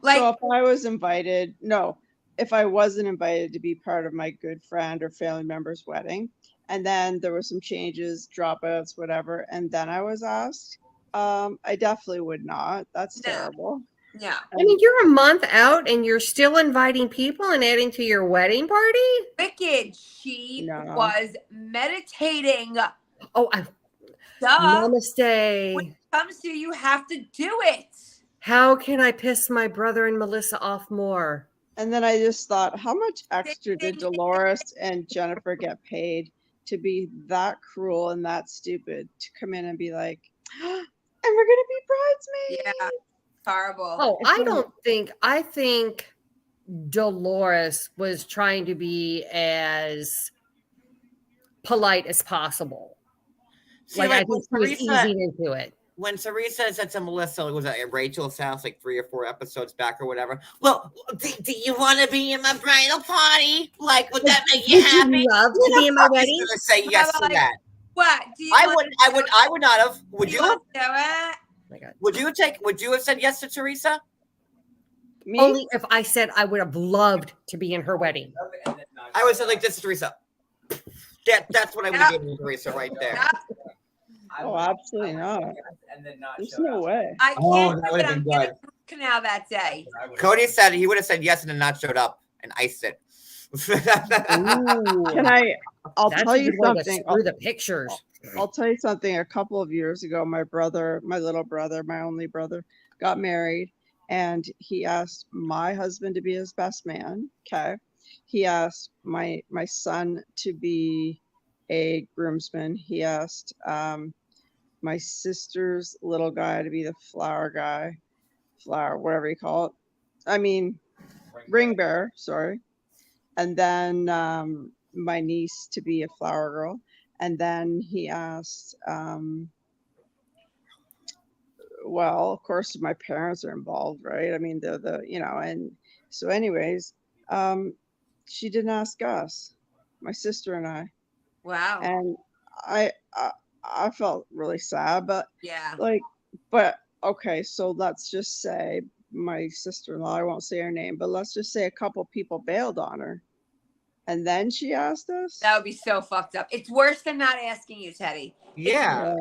Like, so if I was invited, if I wasn't invited to be part of my good friend or family member's wedding, and then there were some changes, dropouts, whatever, and then I was asked, I definitely would not. That's No. terrible. yeah. I mean, you're a month out and you're still inviting people and adding to your wedding party? Wicked. She No. was meditating. Oh, Duh. namaste. When it comes to you have to do it. How can I piss my brother and Melissa off more? And then I just thought, how much extra did Dolores and Jennifer get paid to be that cruel and that stupid to come in and be like, and we're gonna be bridesmaids? Yeah. Horrible. Oh, I think Dolores was trying to be as polite as possible. See, I like, think she was easing into it. when Teresa said to Melissa, was at Rachel's house like 3 or 4 episodes back or whatever? Well, do you want to be in my bridal party? Like, would that make you Would happy? you love Who to the be in my fuck is wedding? gonna say yes to Like, that? What? Do you I want wouldn't. to I would. I would not have. Would do you? want to do it? Oh my God. Would you have said yes to Teresa? Me? Only if I said I would have loved to be in her wedding. I would have said like this to Teresa. That's what I would have given Teresa right there. Yeah. Oh, absolutely not. And then not There's show no up. way. I Oh, can't that do would've it. I'm been getting good. root canal that day. I would've- Cody said he would have said yes and then not showed up and iced it. Ooh, Can I'll that's tell a you good way to something. screw the pictures. I'll tell you something. A couple of years ago, my little brother, my only brother, got married, and he asked my husband to be his best man. Okay. He asked my son to be a groomsman. He asked my sister's little guy to be the flower, whatever you call it. I mean, ring bearer, sorry. And then my niece to be a flower girl. And then he asked, well, of course, my parents are involved, right? I mean, and so, anyways, she didn't ask us, my sister and I, Wow. and I, I felt really sad, but Yeah. like, but okay, so let's just say my sister-in-law, I won't say her name, but let's just say a couple people bailed on her, and then she asked us. That would be so fucked up. It's worse than not asking you, Teddy. Yeah.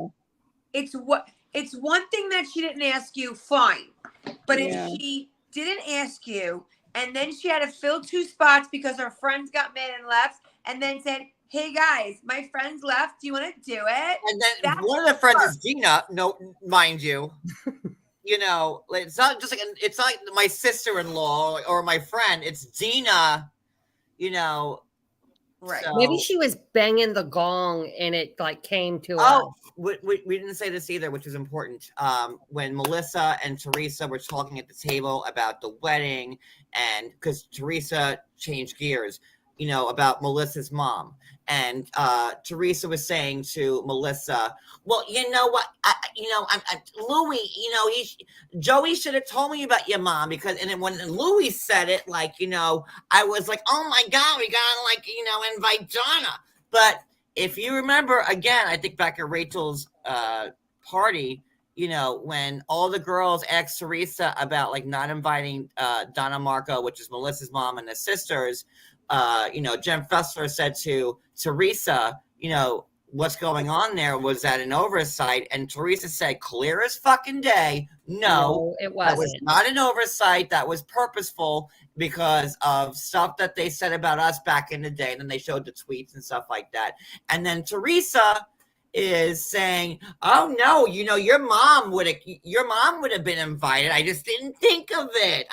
It's one thing that she didn't ask you, fine. But Yeah. if she didn't ask you, and then she had to fill 2 spots because her friends got mad and left, and then said, "Hey guys, my friends left. Do you want to do it?" And then That's one of the friends is Gina. No, mind you. You know, it's not just like it's not my sister-in-law or my friend. It's Gina. You know, Right. so- Maybe she was banging the gong and it like came to Oh, us. we didn't say this either, which is important. When Melissa and Teresa were talking at the table about the wedding, and because Teresa changed gears, you know, about Melissa's mom, and Teresa was saying to Melissa, "Well, you know what? Louis, you know, Joey should have told me about your mom because." And then when Louis said it, like, you know, I was like, "Oh my God, we gotta like, you know, invite Donna," but. If you remember, again, I think back at Rachel's party, you know, when all the girls asked Teresa about like not inviting Donna Marco, which is Melissa's mom and the sisters, you know, Jen Fessler said to Teresa, you know, what's going on there? Was that an oversight? And Teresa said, clear as fucking day, no, it that was wasn't. not an oversight. That was purposeful because of stuff that they said about us back in the day. And then they showed the tweets and stuff like that. And then Teresa is saying, oh no, you know, your mom would have been invited. I just didn't think of it.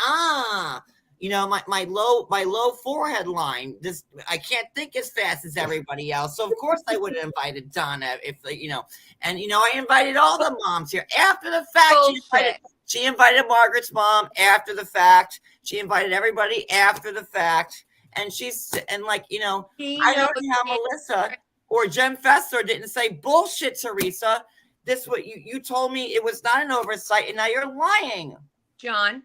You know, my low forehead line. Just I can't think as fast as everybody else. So of course I would have invited Donna if you know, and you know, I invited all the moms here after the fact. She invited Margaret's mom after the fact. She invited everybody after the fact. And like, you know, I don't know how Melissa or Jen Fessler didn't say bullshit, Teresa. This what you told me it was not an oversight, and now you're lying. John,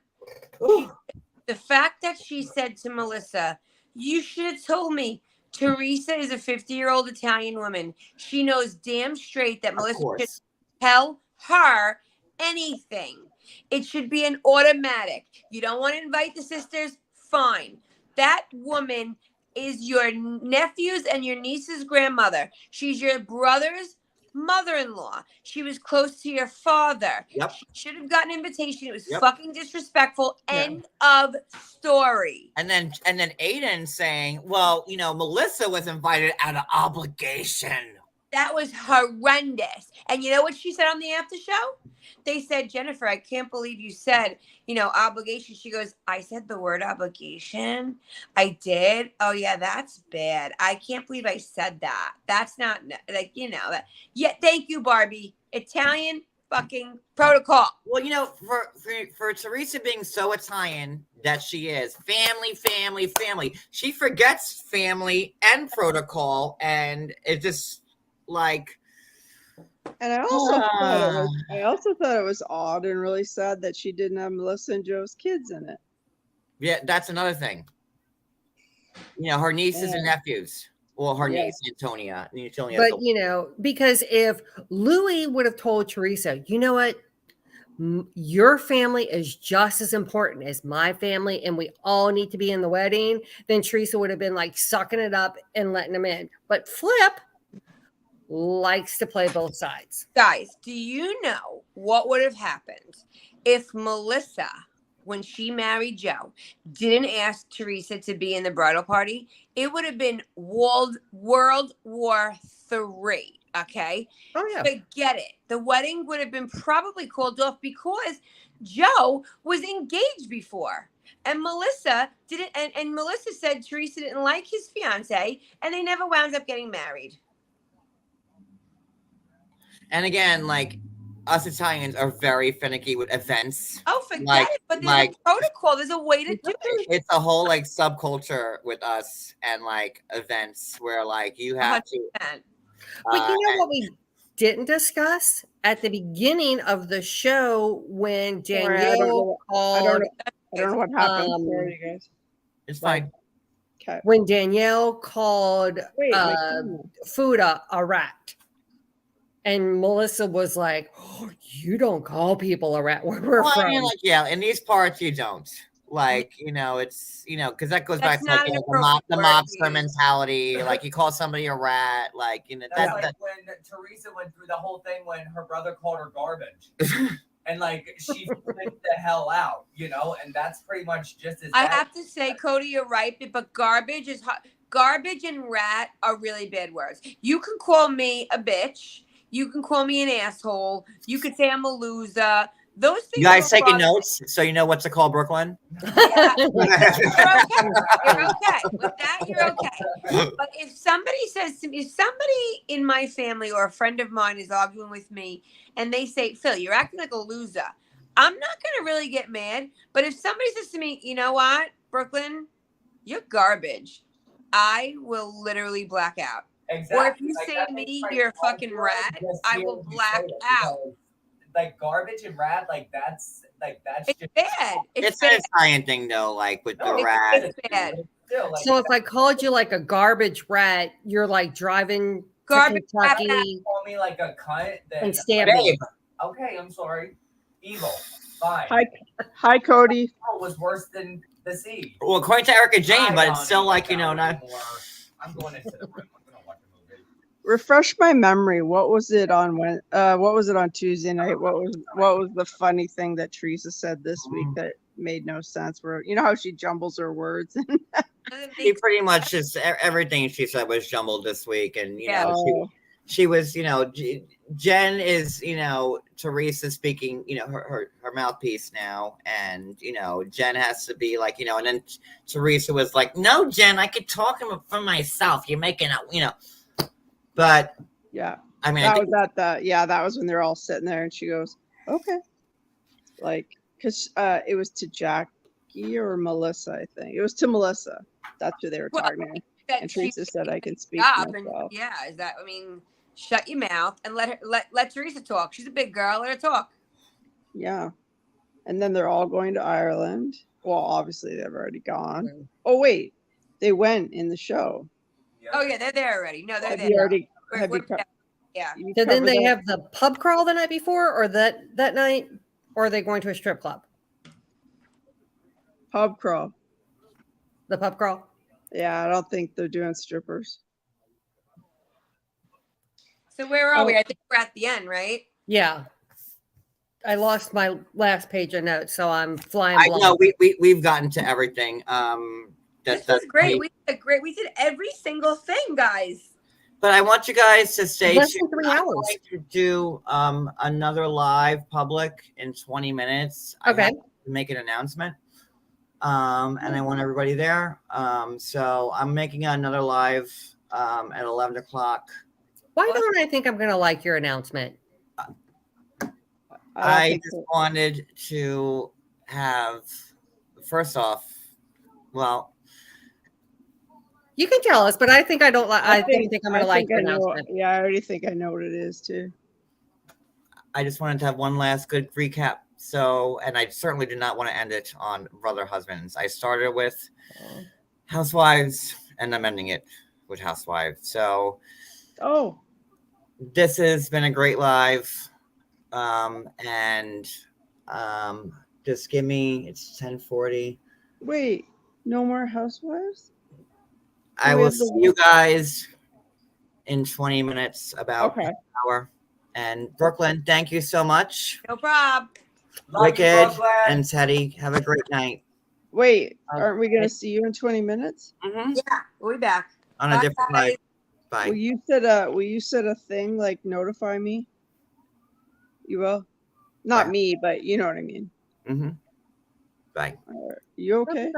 the fact that she said to Melissa, you should have told me Teresa is a 50-year-old Italian woman. She knows damn straight that Melissa should tell her anything. It should be an automatic. You don't want to invite the sisters? Fine. That woman is your nephew's and your niece's grandmother. She's your brother's mother-in-law. She was close to your father. Yep. She should have gotten an invitation. It was fucking disrespectful. End of story. And then Aiden saying, well, you know, Melissa was invited out of obligation. That was horrendous. And you know what she said on the after show? They said, Jennifer, I can't believe you said, you know, obligation. She goes, I said the word obligation. I did. Oh, yeah, that's bad. I can't believe I said that. That's not like, you know, that. Yeah, thank you, Barbie. Italian fucking protocol. Well, you know, for Teresa being so Italian that she is, family, she forgets family and protocol. And it just like. And I also thought it was odd and really sad that she didn't have Melissa and Joe's kids in it. Yeah, that's another thing. You know, her nieces and nephews. Well, her niece, Antonia. But, you know, because if Louis would have told Teresa, you know what? Your family is just as important as my family, and we all need to be in the wedding, then Teresa would have been like sucking it up and letting them in. But Flip likes to play both sides. Guys, do you know what would have happened if Melissa when she married Joe, didn't ask Teresa to be in the bridal party, it would have been World War III. Okay. Oh yeah. Forget it. The wedding would have been probably called off because Joe was engaged before. And Melissa didn't, and Melissa said Teresa didn't like his fiance, and they never wound up getting married. And again, like us Italians are very finicky with events. Oh, forget Like- it. But there's like- a protocol. There's a way to do it. It's a whole like subculture with us and like events where like you have to. 100%. But you know what we didn't discuss at the beginning of the show when Danielle called, I don't know what happened. Um, Sorry, you guys. It's fine. Okay. when Danielle called Wait, my Fuda a rat. And Melissa was like, oh, you don't call people a rat where we're Well, I from. mean, like, yeah, in these parts you don't. Like, it's because that goes That's back to like, not an the appropriate mobster word. mentality. Like you call somebody a rat, like That's that. like when Teresa went through the whole thing when her brother called her garbage. And like she flipped the hell out, and that's pretty much just as I bad. have to say, Cody, you're right, but garbage is hot. Garbage and rat are really bad words. You can call me a bitch. You can call me an asshole. You could say I'm a loser. Those things. You guys don't taking bother me. notes so you know what to call Brooklyn. Yeah. You're okay. You're okay. With that, you're okay. But if somebody says to me, if somebody in my family or a friend of mine is arguing with me and they say, Phil, you're acting like a loser, I'm not going to really get mad. But if somebody says to me, you know what, Brooklyn, you're garbage, I will literally black out. Exactly. Or if you Like, say that to me, makes my you're a blood fucking boil rat, just I hearing will you black say it, out. because, like garbage and rat, that's It's just bad. It's bad. an Italian thing though, like with the No, rat. It's bad. Still, like, So if I called you like a garbage rat, you're like driving Garbage to Kentucky call me like a cunt, then and stabbing. Babe, okay, I'm sorry. Evil. Fine. Hi, Cody. Evil was worse than the sea. well, according to Erica Jane, I but don't it's still even like know not. anymore. I'm going into the room. I'm gonna watch a movie. Refresh my memory. What was it on what was it on Tuesday night? What was the funny thing that Teresa said this week that made no sense? Where how she jumbles her words? She pretty much just everything she said was jumbled this week, and Yeah. she was Jen is Teresa speaking her mouthpiece now, and Jen has to be like and then Teresa was like, no, Jen, I could talk for myself, you're making a but Yeah. I mean That was at that was when they're all sitting there and she goes, okay. Like, because it was to Jackie or Melissa, I think. It was to Melissa. That's who they were Well, talking to. that And she Teresa said, I can speak up for and myself. shut your mouth and let Teresa talk. She's a big girl. Let her talk. Yeah. And then they're all going to Ireland. Well, obviously they've already gone. Mm. Oh, wait. They went in the show. Oh yeah, they're there already. No, they're Have there. you already We're- we're- co- yeah. you So then covered they that? have the pub crawl the night before, or that night, or are they going to a strip club? Pub crawl. The pub crawl. Yeah, I don't think they're doing strippers. So where are we? I think we're at the end, right? Yeah. I lost my last page of notes, so I'm flying I blind. know we've gotten to everything. This was great. We did every single thing, guys. But I want you guys to stay Less tuned. than 3 I'm hours. going to do another live public in 20 minutes. I Okay. have to make an announcement. And I want everybody there. So I'm making another live at 11 o'clock. Why don't I think I'm going to like your announcement? I think just so. wanted to have, first off, well, You can tell us, but I think I don't like. I don't think I'm going to like your I know- announcement. Yeah, I already think I know what it is too. I just wanted to have one last good recap. So, and I certainly do not want to end it on Brother Husbands. I started with Housewives, and I'm ending it with Housewives. So, Oh, this has been a great live. And just give me, it's 10:40. wait, no more housewives? I We will have the- see you guys in 20 minutes, about Okay. an hour. And Brooklyn, thank you so much. No problem. Love you, Wicked Brooklyn. and Teddy, have a great night. Wait, aren't we gonna see you in 20 minutes? Yeah, we'll be back. On a Bye, different guys. night. Bye. Will you set a thing like notify me? You will? Not Bye. me, but you know what I mean. Mm-hmm. Bye. You okay?